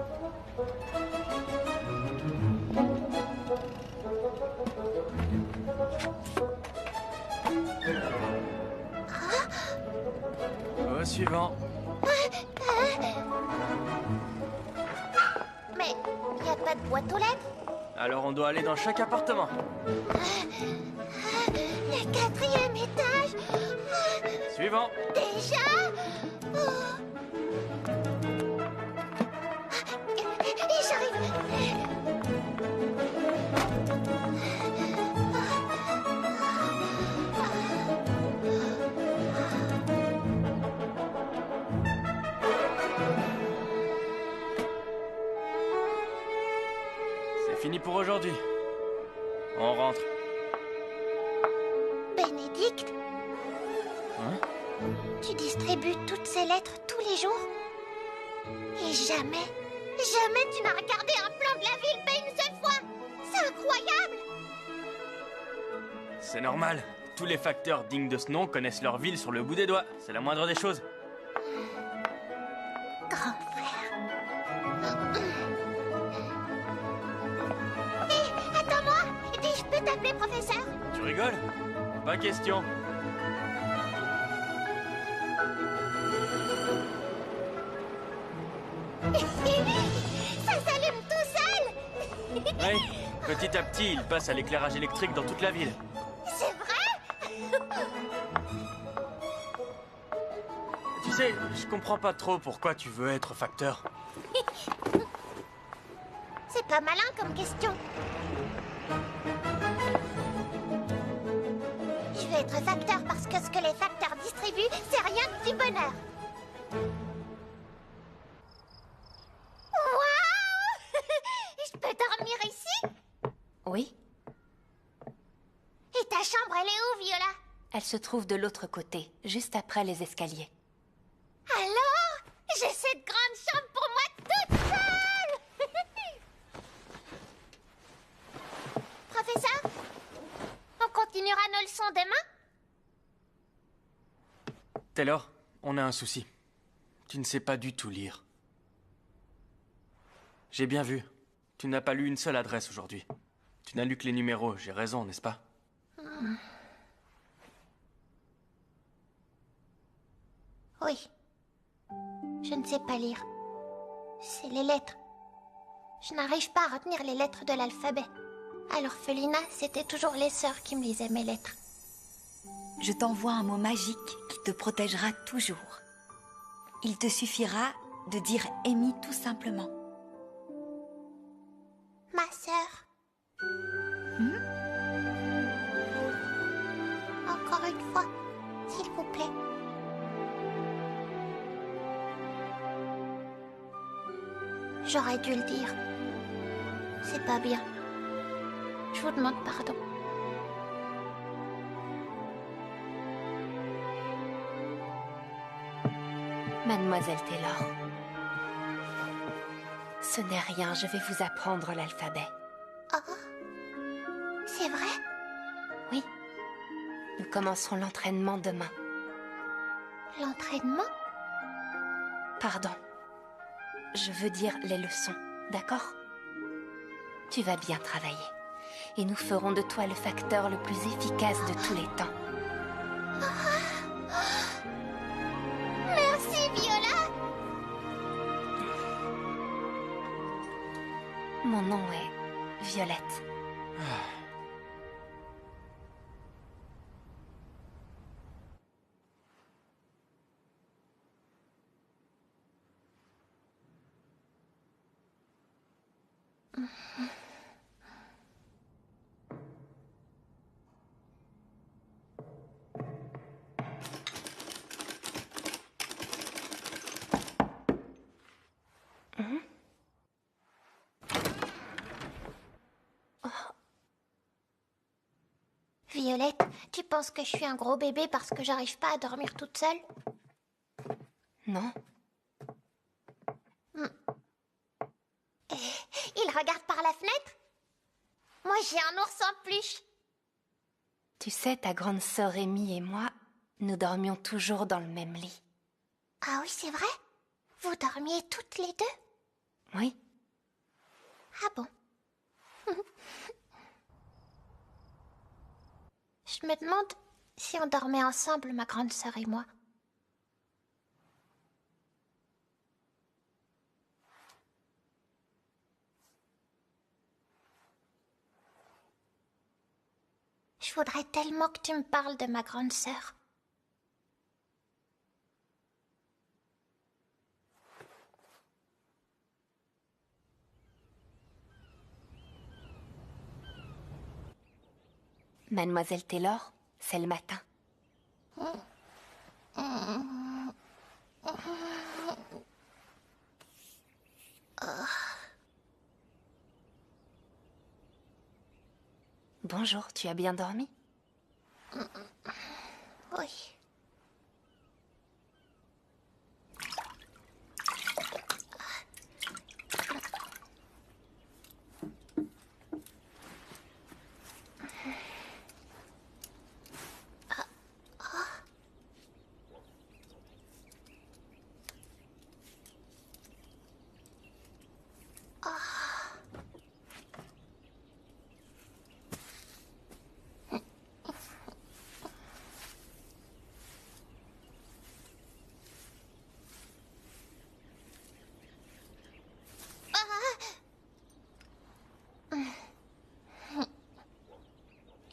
suivant. Mais y a pas de boîte aux lettres? Alors on doit aller dans chaque appartement. Le 4e étage. Suivant. Déjà? Et j'arrive. C'est fini pour aujourd'hui. On rentre. Bénédicte, Hein? tu distribues toutes ces lettres tous les jours? Et jamais tu n'as regardé un plan de la ville pas une seule fois? C'est incroyable! C'est normal. Tous les facteurs dignes de ce nom connaissent leur ville sur le bout des doigts. C'est la moindre des choses. Grand frère. Hé, attends-moi! Dis, je peux t'appeler professeur? Tu rigoles? Pas question. Ça s'allume tout seul! Oui, petit à petit, il passe à l'éclairage électrique dans toute la ville. C'est vrai? Tu sais, je comprends pas trop pourquoi tu veux être facteur. C'est pas malin comme question. Je veux être facteur parce que ce que les facteurs distribuent, c'est rien que du bonheur. Waouh! Je peux dormir ici? Oui, Et ta chambre, elle est où, Viola? elle se trouve de l'autre côté, juste après les escaliers. Alors, j'ai cette grande chambre pour moi toute seule! Professeur, on continuera nos leçons demain? Taylor, on a un souci. Tu ne sais pas du tout lire. J'ai bien vu. Tu n'as pas lu une seule adresse aujourd'hui. Tu n'as lu que les numéros, j'ai raison, n'est-ce pas? Oui. Je ne sais pas lire. C'est les lettres. Je n'arrive pas à retenir les lettres de l'alphabet. À l'orphelinat, c'était toujours les sœurs qui me lisaient mes lettres. Je t'envoie un mot magique qui te protégera toujours. Il te suffira de dire Amy tout simplement. Ma sœur. Encore une fois, s'il vous plaît. J'aurais dû le dire. C'est pas bien. Je vous demande pardon. Mademoiselle Taylor. Ce n'est rien, je vais vous apprendre l'alphabet. Oh, c'est vrai? Oui. Nous commencerons l'entraînement demain. L'entraînement? Pardon. Je veux dire les leçons, d'accord? Tu vas bien travailler. Et nous ferons de toi le facteur le plus efficace de tous les temps. Merci, Viola! Mon nom est Violette. Violette, tu penses que je suis un gros bébé parce que j'arrive pas à dormir toute seule? Non? Il regarde par la fenêtre? Moi, j'ai un ours en peluche. Tu sais, ta grande sœur Amy et moi, nous dormions toujours dans le même lit. Ah oui, c'est vrai? Vous dormiez toutes les deux? Oui. Ah bon? Je me demande si on dormait ensemble, ma grande sœur et moi. voudrais tellement que tu me parles de ma grande sœur. Mademoiselle Taylor, c'est le matin. Bonjour, tu as bien dormi? Oui.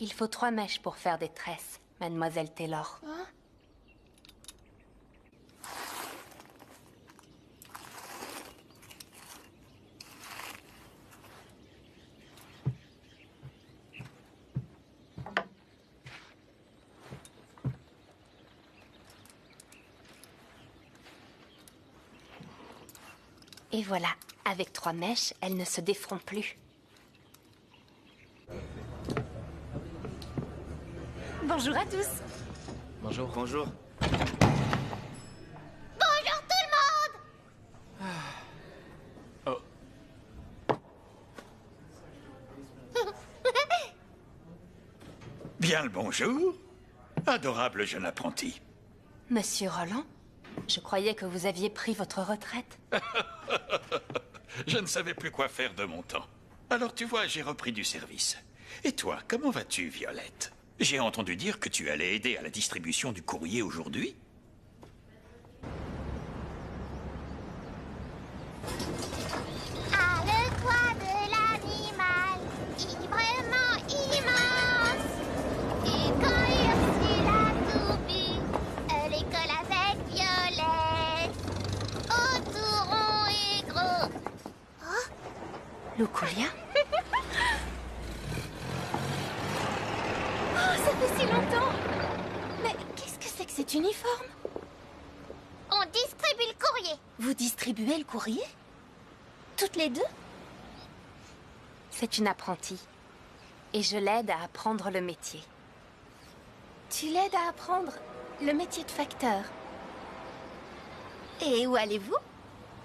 Il faut 3 mèches pour faire des tresses, Mademoiselle Taylor. Et voilà, avec 3 mèches, elles ne se déferont plus. Bonjour à tous. Bonjour. Bonjour. Bonjour tout le monde. Bien le bonjour. Adorable jeune apprenti. Monsieur Roland, je croyais que vous aviez pris votre retraite. Je ne savais plus quoi faire de mon temps. Alors tu vois, j'ai repris du service. Et toi, comment vas-tu, Violette? J'ai entendu dire que tu allais aider à la distribution du courrier aujourd'hui. Ah, le toit de l'animal, vraiment immense. Et quand Ursule a tout vu, l'école avec Violette, autour rond et gros. Oh, Luculia? Oh, ça fait si longtemps. Mais qu'est-ce que c'est que cet uniforme? on distribue le courrier. Vous distribuez le courrier? Toutes les deux? C'est une apprentie. Et je l'aide à apprendre le métier. Tu l'aides à apprendre le métier de facteur. Et où allez-vous?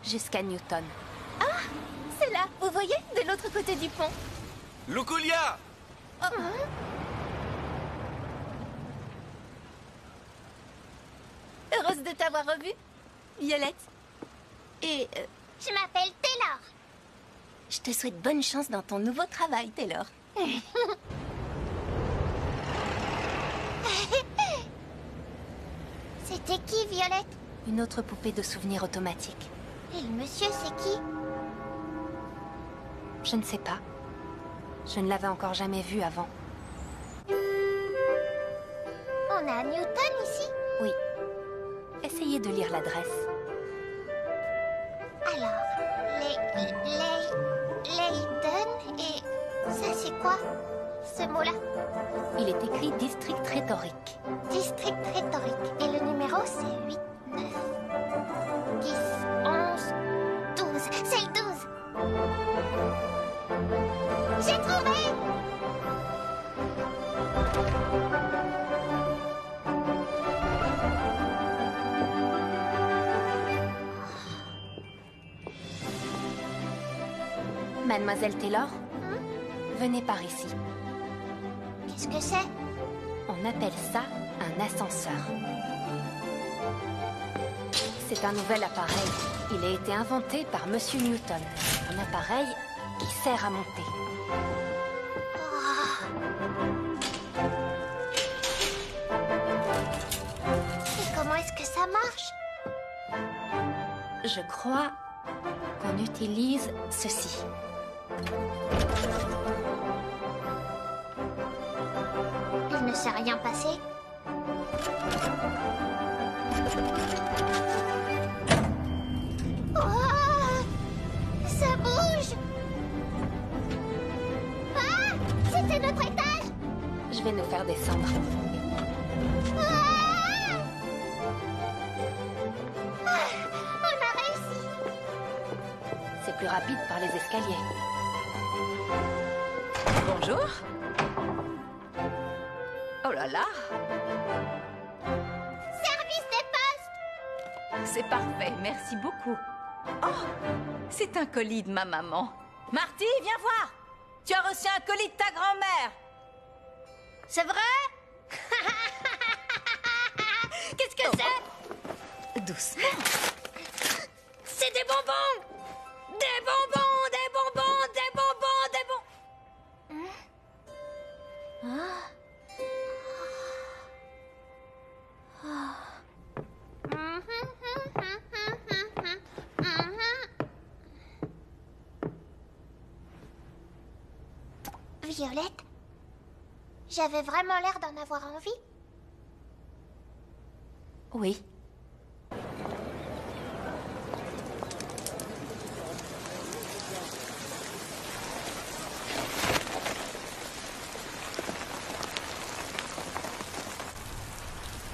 Jusqu'à Newton. Ah, c'est là, vous voyez, de l'autre côté du pont. Luculia! Oh. Heureuse de t'avoir revue, Violette. Et je m'appelle Taylor. Je te souhaite bonne chance dans ton nouveau travail, Taylor. C'était qui, Violette? Une autre poupée de souvenirs automatique. Et le monsieur, c'est qui? Je ne sais pas. Je ne l'avais encore jamais vu avant. On est à Newton, ici? Oui. Essayez de lire l'adresse. Alors, Leiden et... ça, c'est quoi, ce mot-là? Il est écrit district rhétorique. District rhétorique. Et le numéro, c'est 8, 9, 10, 11, 12. C'est le 12. J'ai trouvé! Mademoiselle Taylor, venez par ici. Qu'est-ce que c'est? On appelle ça un ascenseur. C'est un nouvel appareil. Il a été inventé par Monsieur Newton. Un appareil qui sert à monter. Et comment est-ce que ça marche? Je crois qu'on utilise ceci. Le s'est rien passé. Oh, ça bouge. Ah, c'était notre étage. Je vais nous faire descendre. Ah, on a réussi. C'est plus rapide par les escaliers. Bonjour. Oh là là. Service des postes. C'est parfait, merci beaucoup. Oh, c'est un colis de ma maman. Marty, viens voir. Tu as reçu un colis de ta grand-mère. C'est vrai? Qu'est-ce que c'est? Doucement. C'est des bonbons! Des bonbons, des bonbons, des bonbons, des bonbons! Violette, j'avais vraiment l'air d'en avoir envie. Oui.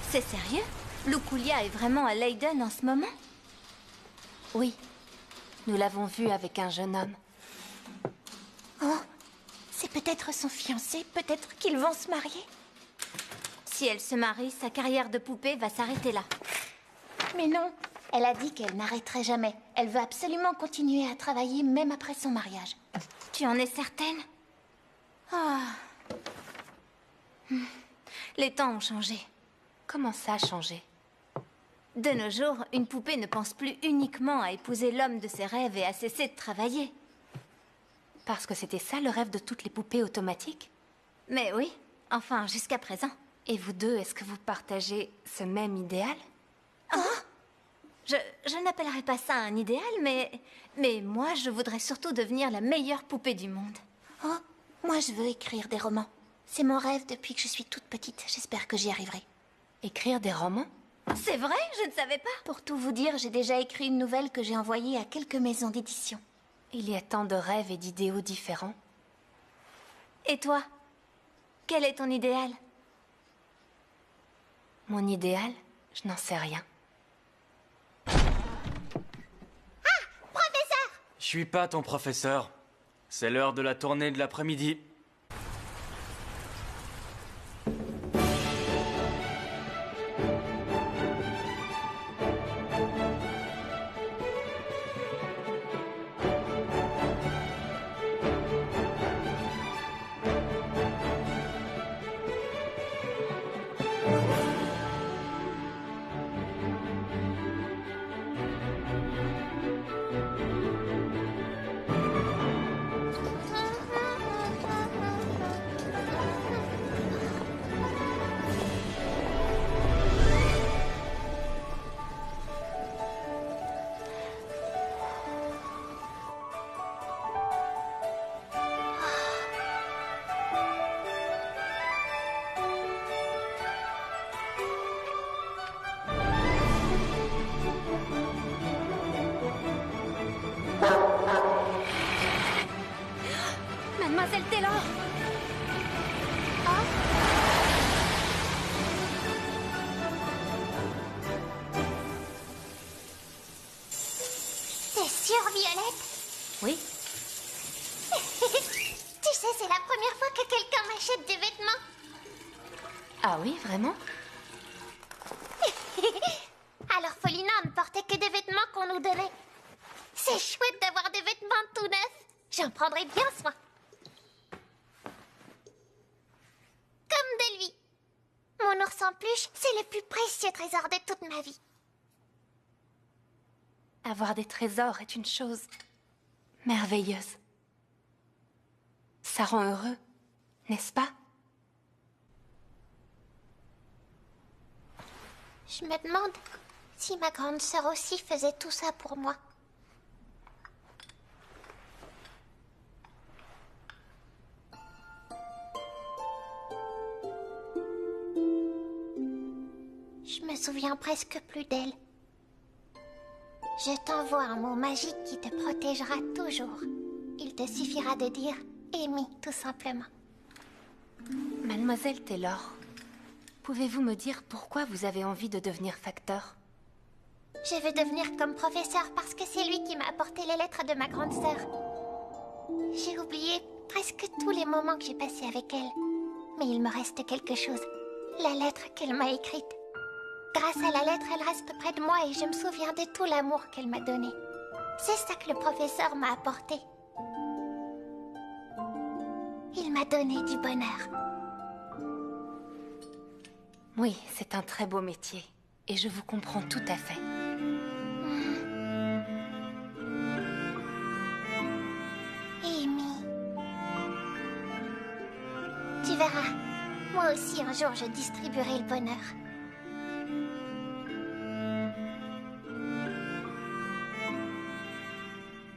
C'est sérieux? Luculia est vraiment à Leiden en ce moment? Oui. Nous l'avons vu avec un jeune homme. Oh, c'est peut-être son fiancé, peut-être qu'ils vont se marier. Si elle se marie, sa carrière de poupée va s'arrêter là. Mais non, elle a dit qu'elle n'arrêterait jamais. Elle veut absolument continuer à travailler même après son mariage. Tu en es certaine? Ah. Les temps ont changé. Comment ça a changé? De nos jours, une poupée ne pense plus uniquement à épouser l'homme de ses rêves et à cesser de travailler. Parce que c'était ça le rêve de toutes les poupées automatiques? Mais oui, enfin jusqu'à présent. Et vous deux, est-ce que vous partagez ce même idéal? Je n'appellerais pas ça un idéal, mais moi, je voudrais surtout devenir la meilleure poupée du monde. Oh, moi je veux écrire des romans. C'est mon rêve depuis que je suis toute petite. J'espère que j'y arriverai. Écrire des romans? C'est vrai? Je ne savais pas. Pour tout vous dire, j'ai déjà écrit une nouvelle que j'ai envoyée à quelques maisons d'édition. Il y a tant de rêves et d'idéaux différents. Et toi? Quel est ton idéal? Mon idéal? Je n'en sais rien. Professeur! Je suis pas ton professeur. C'est l'heure de la tournée de l'après-midi. Mademoiselle Taylor! T'es sûre, Violette? Oui. Tu sais, c'est la première fois que quelqu'un m'achète des vêtements. Ah oui, vraiment? Alors Folina ne portait que des vêtements qu'on nous donnait. C'est chouette d'avoir des vêtements tout neufs. J'en prendrai bien soin. Comme de lui. Mon ours en peluche, c'est le plus précieux trésor de toute ma vie. Avoir des trésors est une chose merveilleuse. Ça rend heureux, n'est-ce pas? Je me demande si ma grande sœur aussi faisait tout ça pour moi. Je me souviens presque plus d'elle. Je t'envoie un mot magique qui te protégera toujours. Il te suffira de dire Amy, tout simplement. Mademoiselle Taylor, pouvez-vous me dire pourquoi vous avez envie de devenir facteur? Je veux devenir comme professeur parce que c'est lui qui m'a apporté les lettres de ma grande sœur. J'ai oublié presque tous les moments que j'ai passés avec elle. Mais il me reste quelque chose. La lettre qu'elle m'a écrite. Grâce à la lettre, elle reste près de moi et je me souviens de tout l'amour qu'elle m'a donné. C'est ça que le professeur m'a apporté. Il m'a donné du bonheur. Oui, c'est un très beau métier. Et je vous comprends tout à fait. Amy. Tu verras. Moi aussi, un jour, je distribuerai le bonheur.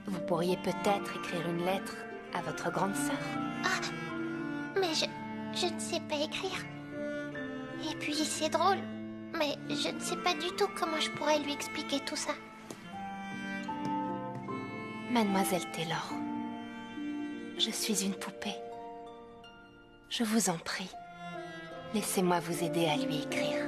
Vous pourriez peut-être écrire une lettre à votre grande sœur. Ah, mais je ne sais pas écrire. Et puis, c'est drôle, mais je ne sais pas du tout comment je pourrais lui expliquer tout ça. Mademoiselle Taylor, je suis une poupée. Je vous en prie, laissez-moi vous aider à lui écrire.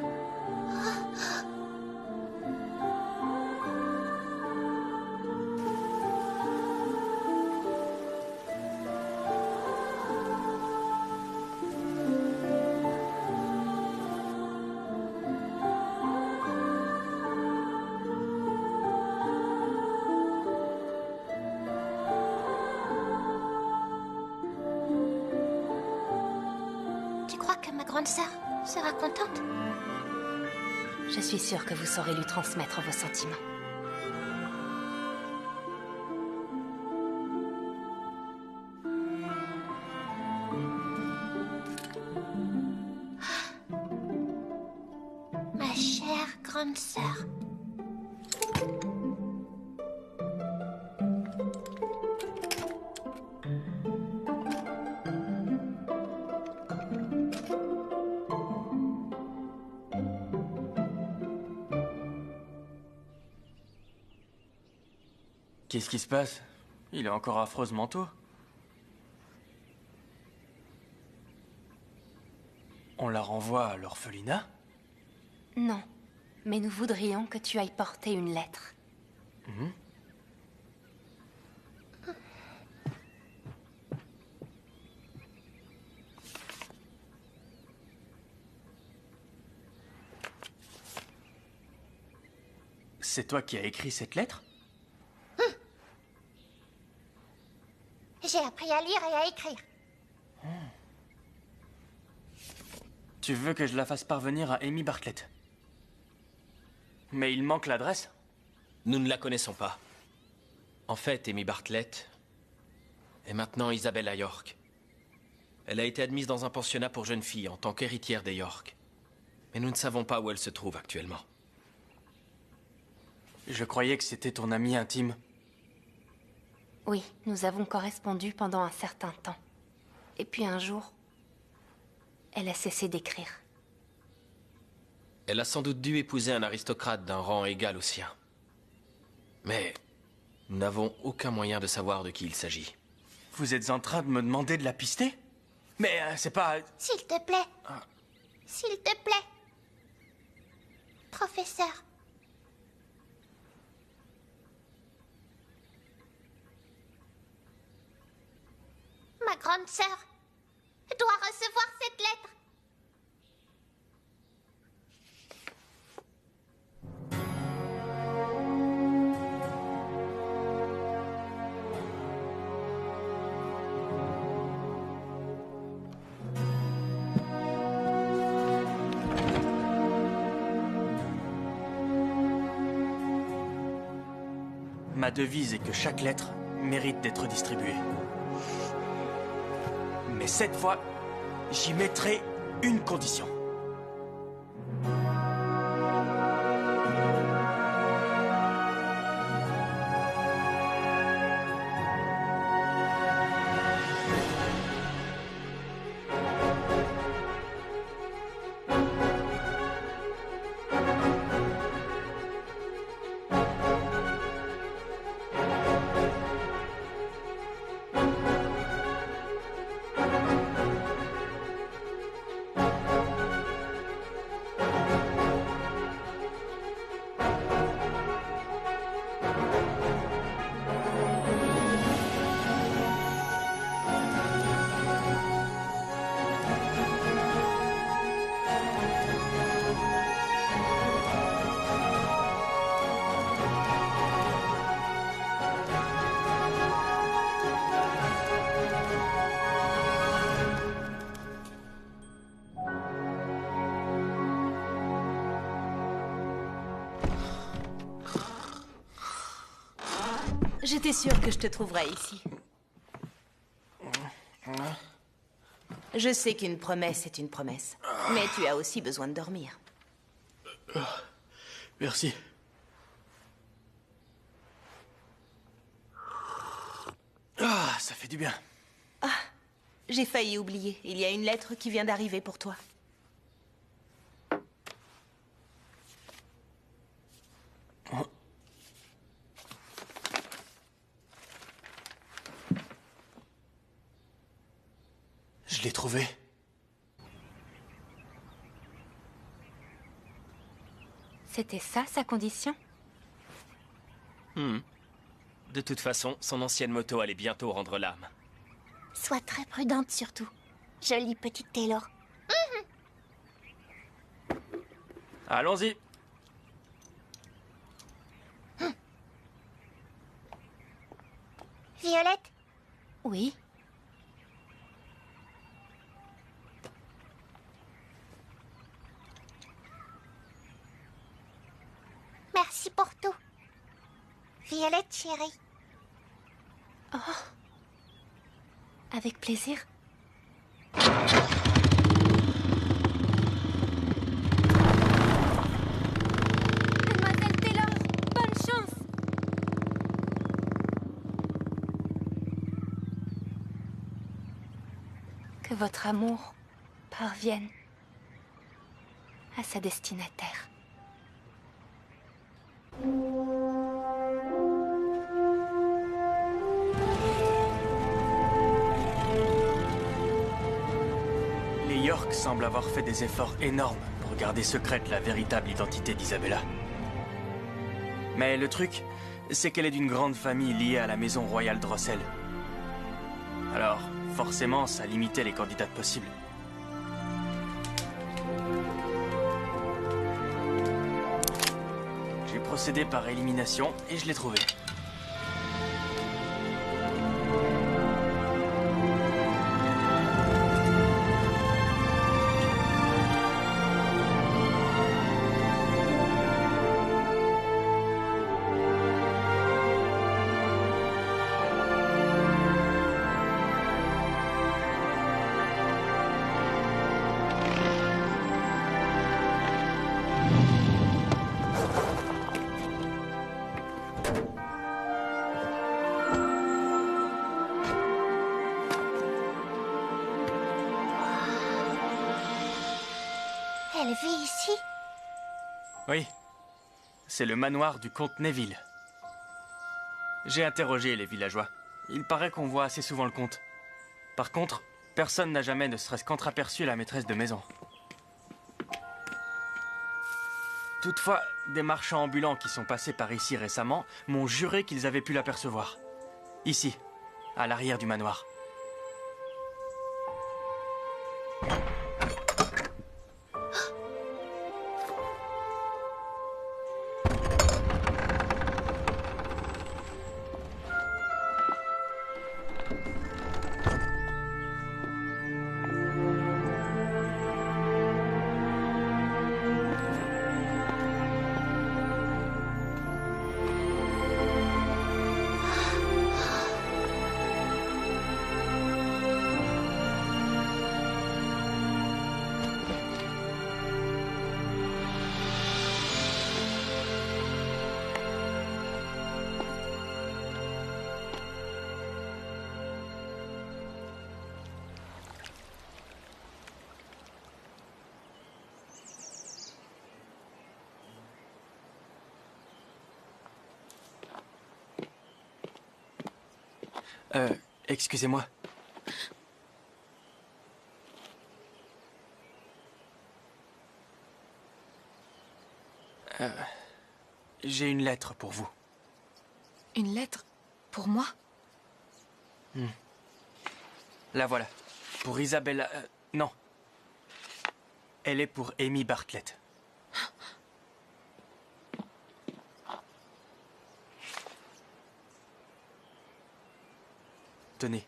Grande sœur sera contente. Je suis sûre que vous saurez lui transmettre vos sentiments. Ma chère grande sœur. Qu'est-ce qui se passe? Il est encore affreusement tôt. On la renvoie à l'orphelinat? Non, mais nous voudrions que tu ailles porter une lettre. C'est toi qui as écrit cette lettre? J'ai appris à lire et à écrire. Tu veux que je la fasse parvenir à Amy Bartlett? Mais il manque l'adresse. Nous ne la connaissons pas. En fait, Amy Bartlett est maintenant Isabella York. Elle a été admise dans un pensionnat pour jeunes filles en tant qu'héritière des York. Mais nous ne savons pas où elle se trouve actuellement. Je croyais que c'était ton amie intime. Oui, nous avons correspondu pendant un certain temps. Et puis un jour, elle a cessé d'écrire. Elle a sans doute dû épouser un aristocrate d'un rang égal au sien. Mais nous n'avons aucun moyen de savoir de qui il s'agit. Vous êtes en train de me demander de la pister? Mais c'est pas... S'il te plaît. S'il te plaît. Professeur. Ma grande sœur doit recevoir cette lettre. Ma devise est que chaque lettre mérite d'être distribuée. Mais cette fois, j'y mettrai une condition. J'étais sûre que je te trouverais ici. Je sais qu'une promesse est une promesse. Mais tu as aussi besoin de dormir. Merci. Ah, ça fait du bien. Ah, j'ai failli oublier. Il y a une lettre qui vient d'arriver pour toi. Je l'ai trouvé. C'était ça, sa condition? De toute façon, son ancienne moto allait bientôt rendre l'âme. Sois très prudente surtout. Jolie petite Taylor. Allons-y. Violette? Oui. Merci pour tout. Violette, chérie. Oh. Avec plaisir. Mademoiselle Taylor, bonne chance. Que votre amour parvienne à sa destinataire. Les York semblent avoir fait des efforts énormes pour garder secrète la véritable identité d'Isabella. Mais le truc, c'est qu'elle est d'une grande famille liée à la maison royale Drossel. Alors, forcément, ça limitait les candidates possibles. J'ai procédé par élimination et je l'ai trouvé. Elle vit ici? Oui, c'est le manoir du comte Neville. J'ai interrogé les villageois. Il paraît qu'on voit assez souvent le comte. Par contre, personne n'a jamais ne serait-ce qu'entreaperçu la maîtresse de maison. Toutefois, des marchands ambulants qui sont passés par ici récemment m'ont juré qu'ils avaient pu l'apercevoir. Ici, à l'arrière du manoir. Excusez-moi. J'ai une lettre pour vous. Une lettre? Pour moi? La voilà. Pour Isabella... non. Elle est pour Amy Bartlett. Tenez.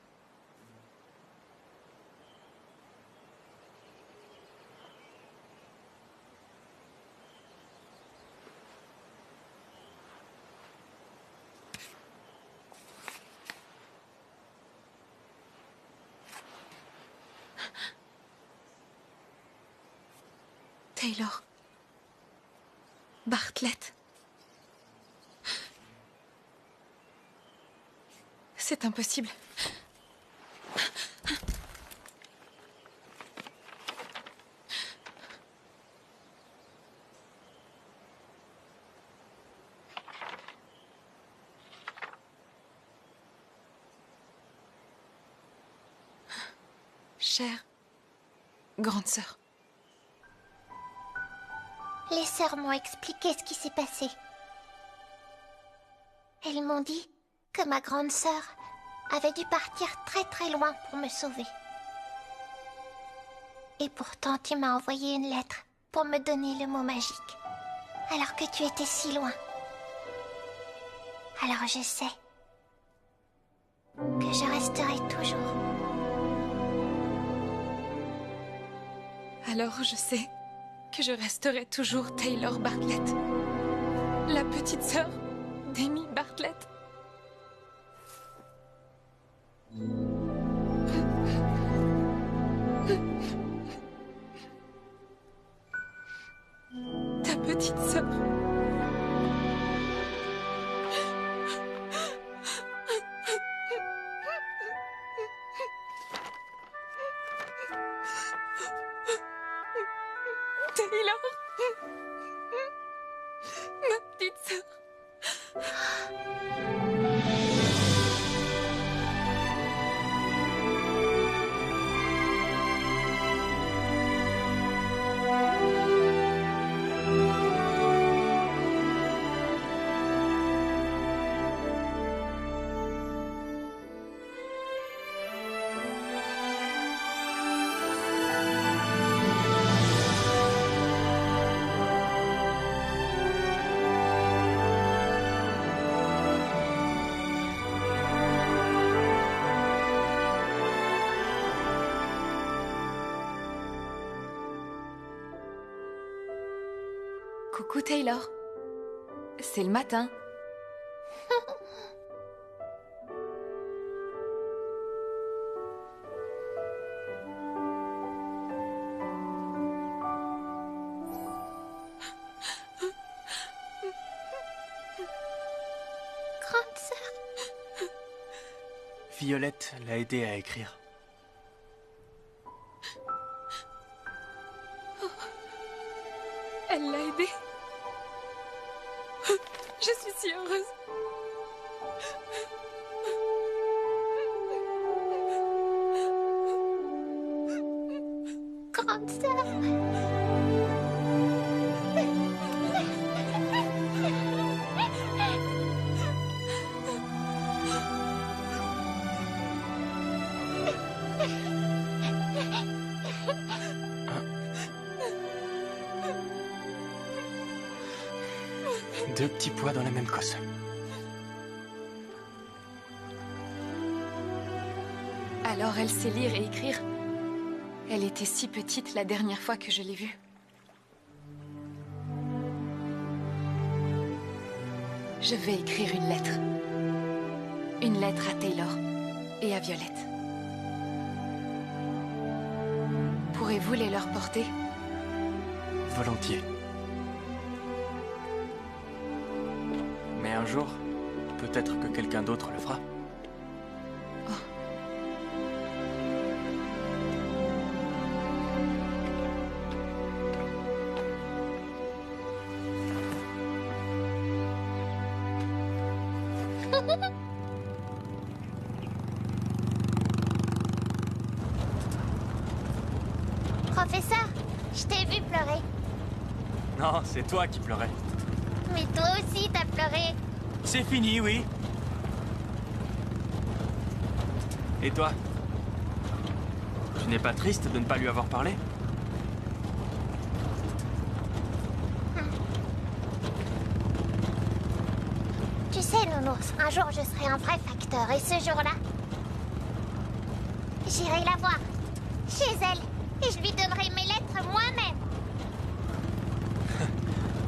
Taylor. Bartlett. C'est impossible. Chère grande sœur. Les sœurs m'ont expliqué ce qui s'est passé. Elles m'ont dit que ma grande sœur avait dû partir très très loin pour me sauver. Et pourtant, tu m'as envoyé une lettre pour me donner le mot magique, alors que tu étais si loin. Alors je sais que je resterai toujours. Alors je sais que je resterai toujours Taylor Bartlett, la petite sœur d'Amy Bartlett. Ta petite sœur. Taylor. Ma petite sœur. Coucou Taylor. C'est le matin. Grande sœur. Violette l'a aidé à écrire. Elle l'a aidée. Je suis si heureuse. Grande sœur. Deux petits pois dans la même cosse. Alors elle sait lire et écrire. Elle était si petite la dernière fois que je l'ai vue. Je vais écrire une lettre. Une lettre à Taylor et à Violette. Pourrez-vous les leur porter? Volontiers. Mais un jour, peut-être que quelqu'un d'autre le fera. Professeur, je t'ai vu pleurer. Non, c'est toi qui pleurais. Mais toi aussi, t'as pleuré. C'est fini, oui. Et toi? Tu n'es pas triste de ne pas lui avoir parlé? Tu sais, Nounours, un jour je serai un vrai facteur, et ce jour-là, j'irai la voir, chez elle, et je lui donnerai mes lettres moi-même.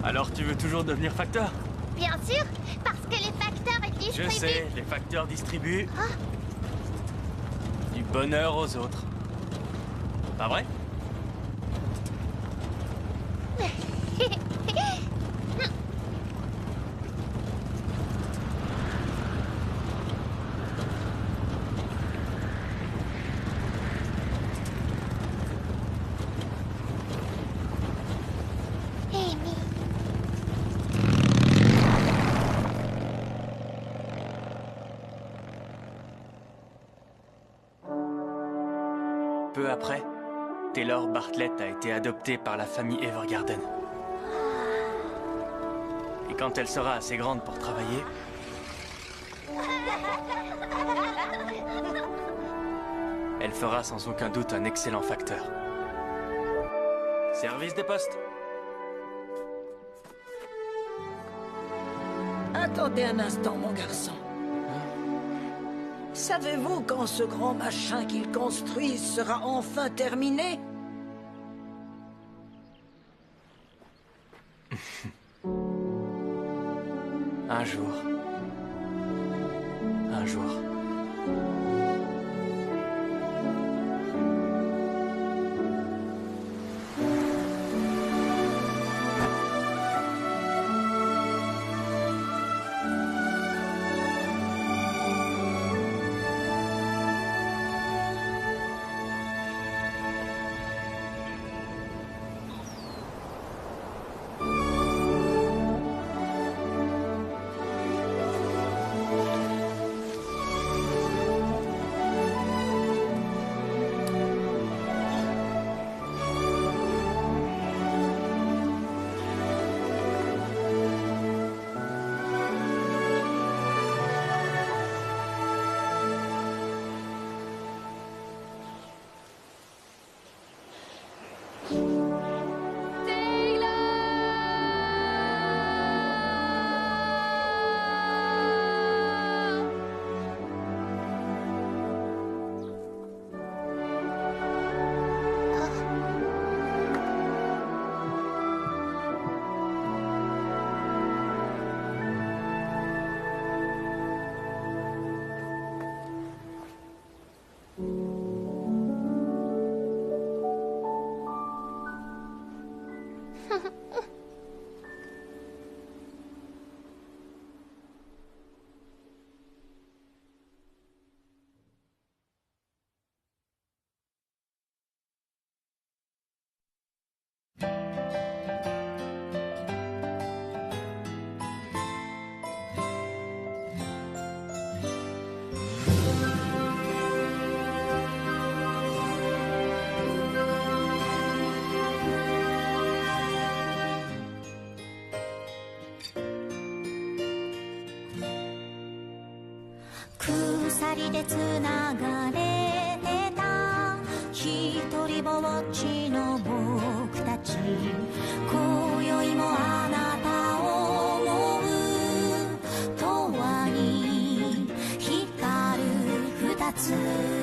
Alors tu veux toujours devenir facteur? Bien sûr, parce que les facteurs distribuent... Je sais, les facteurs distribuent du bonheur aux autres. Pas vrai? Amy. Peu après, Taylor Bartlett a été adoptée par la famille Evergarden. Et quand elle sera assez grande pour travailler, elle fera sans aucun doute un excellent facteur. Service des postes. Attendez un instant, mon garçon. Savez-vous quand ce grand machin qu'ils construisent sera enfin terminé? Un jour. Un jour.鎖でつながれてた一人ぼっちの僕たち今宵もあなたを思う永遠に光る二つ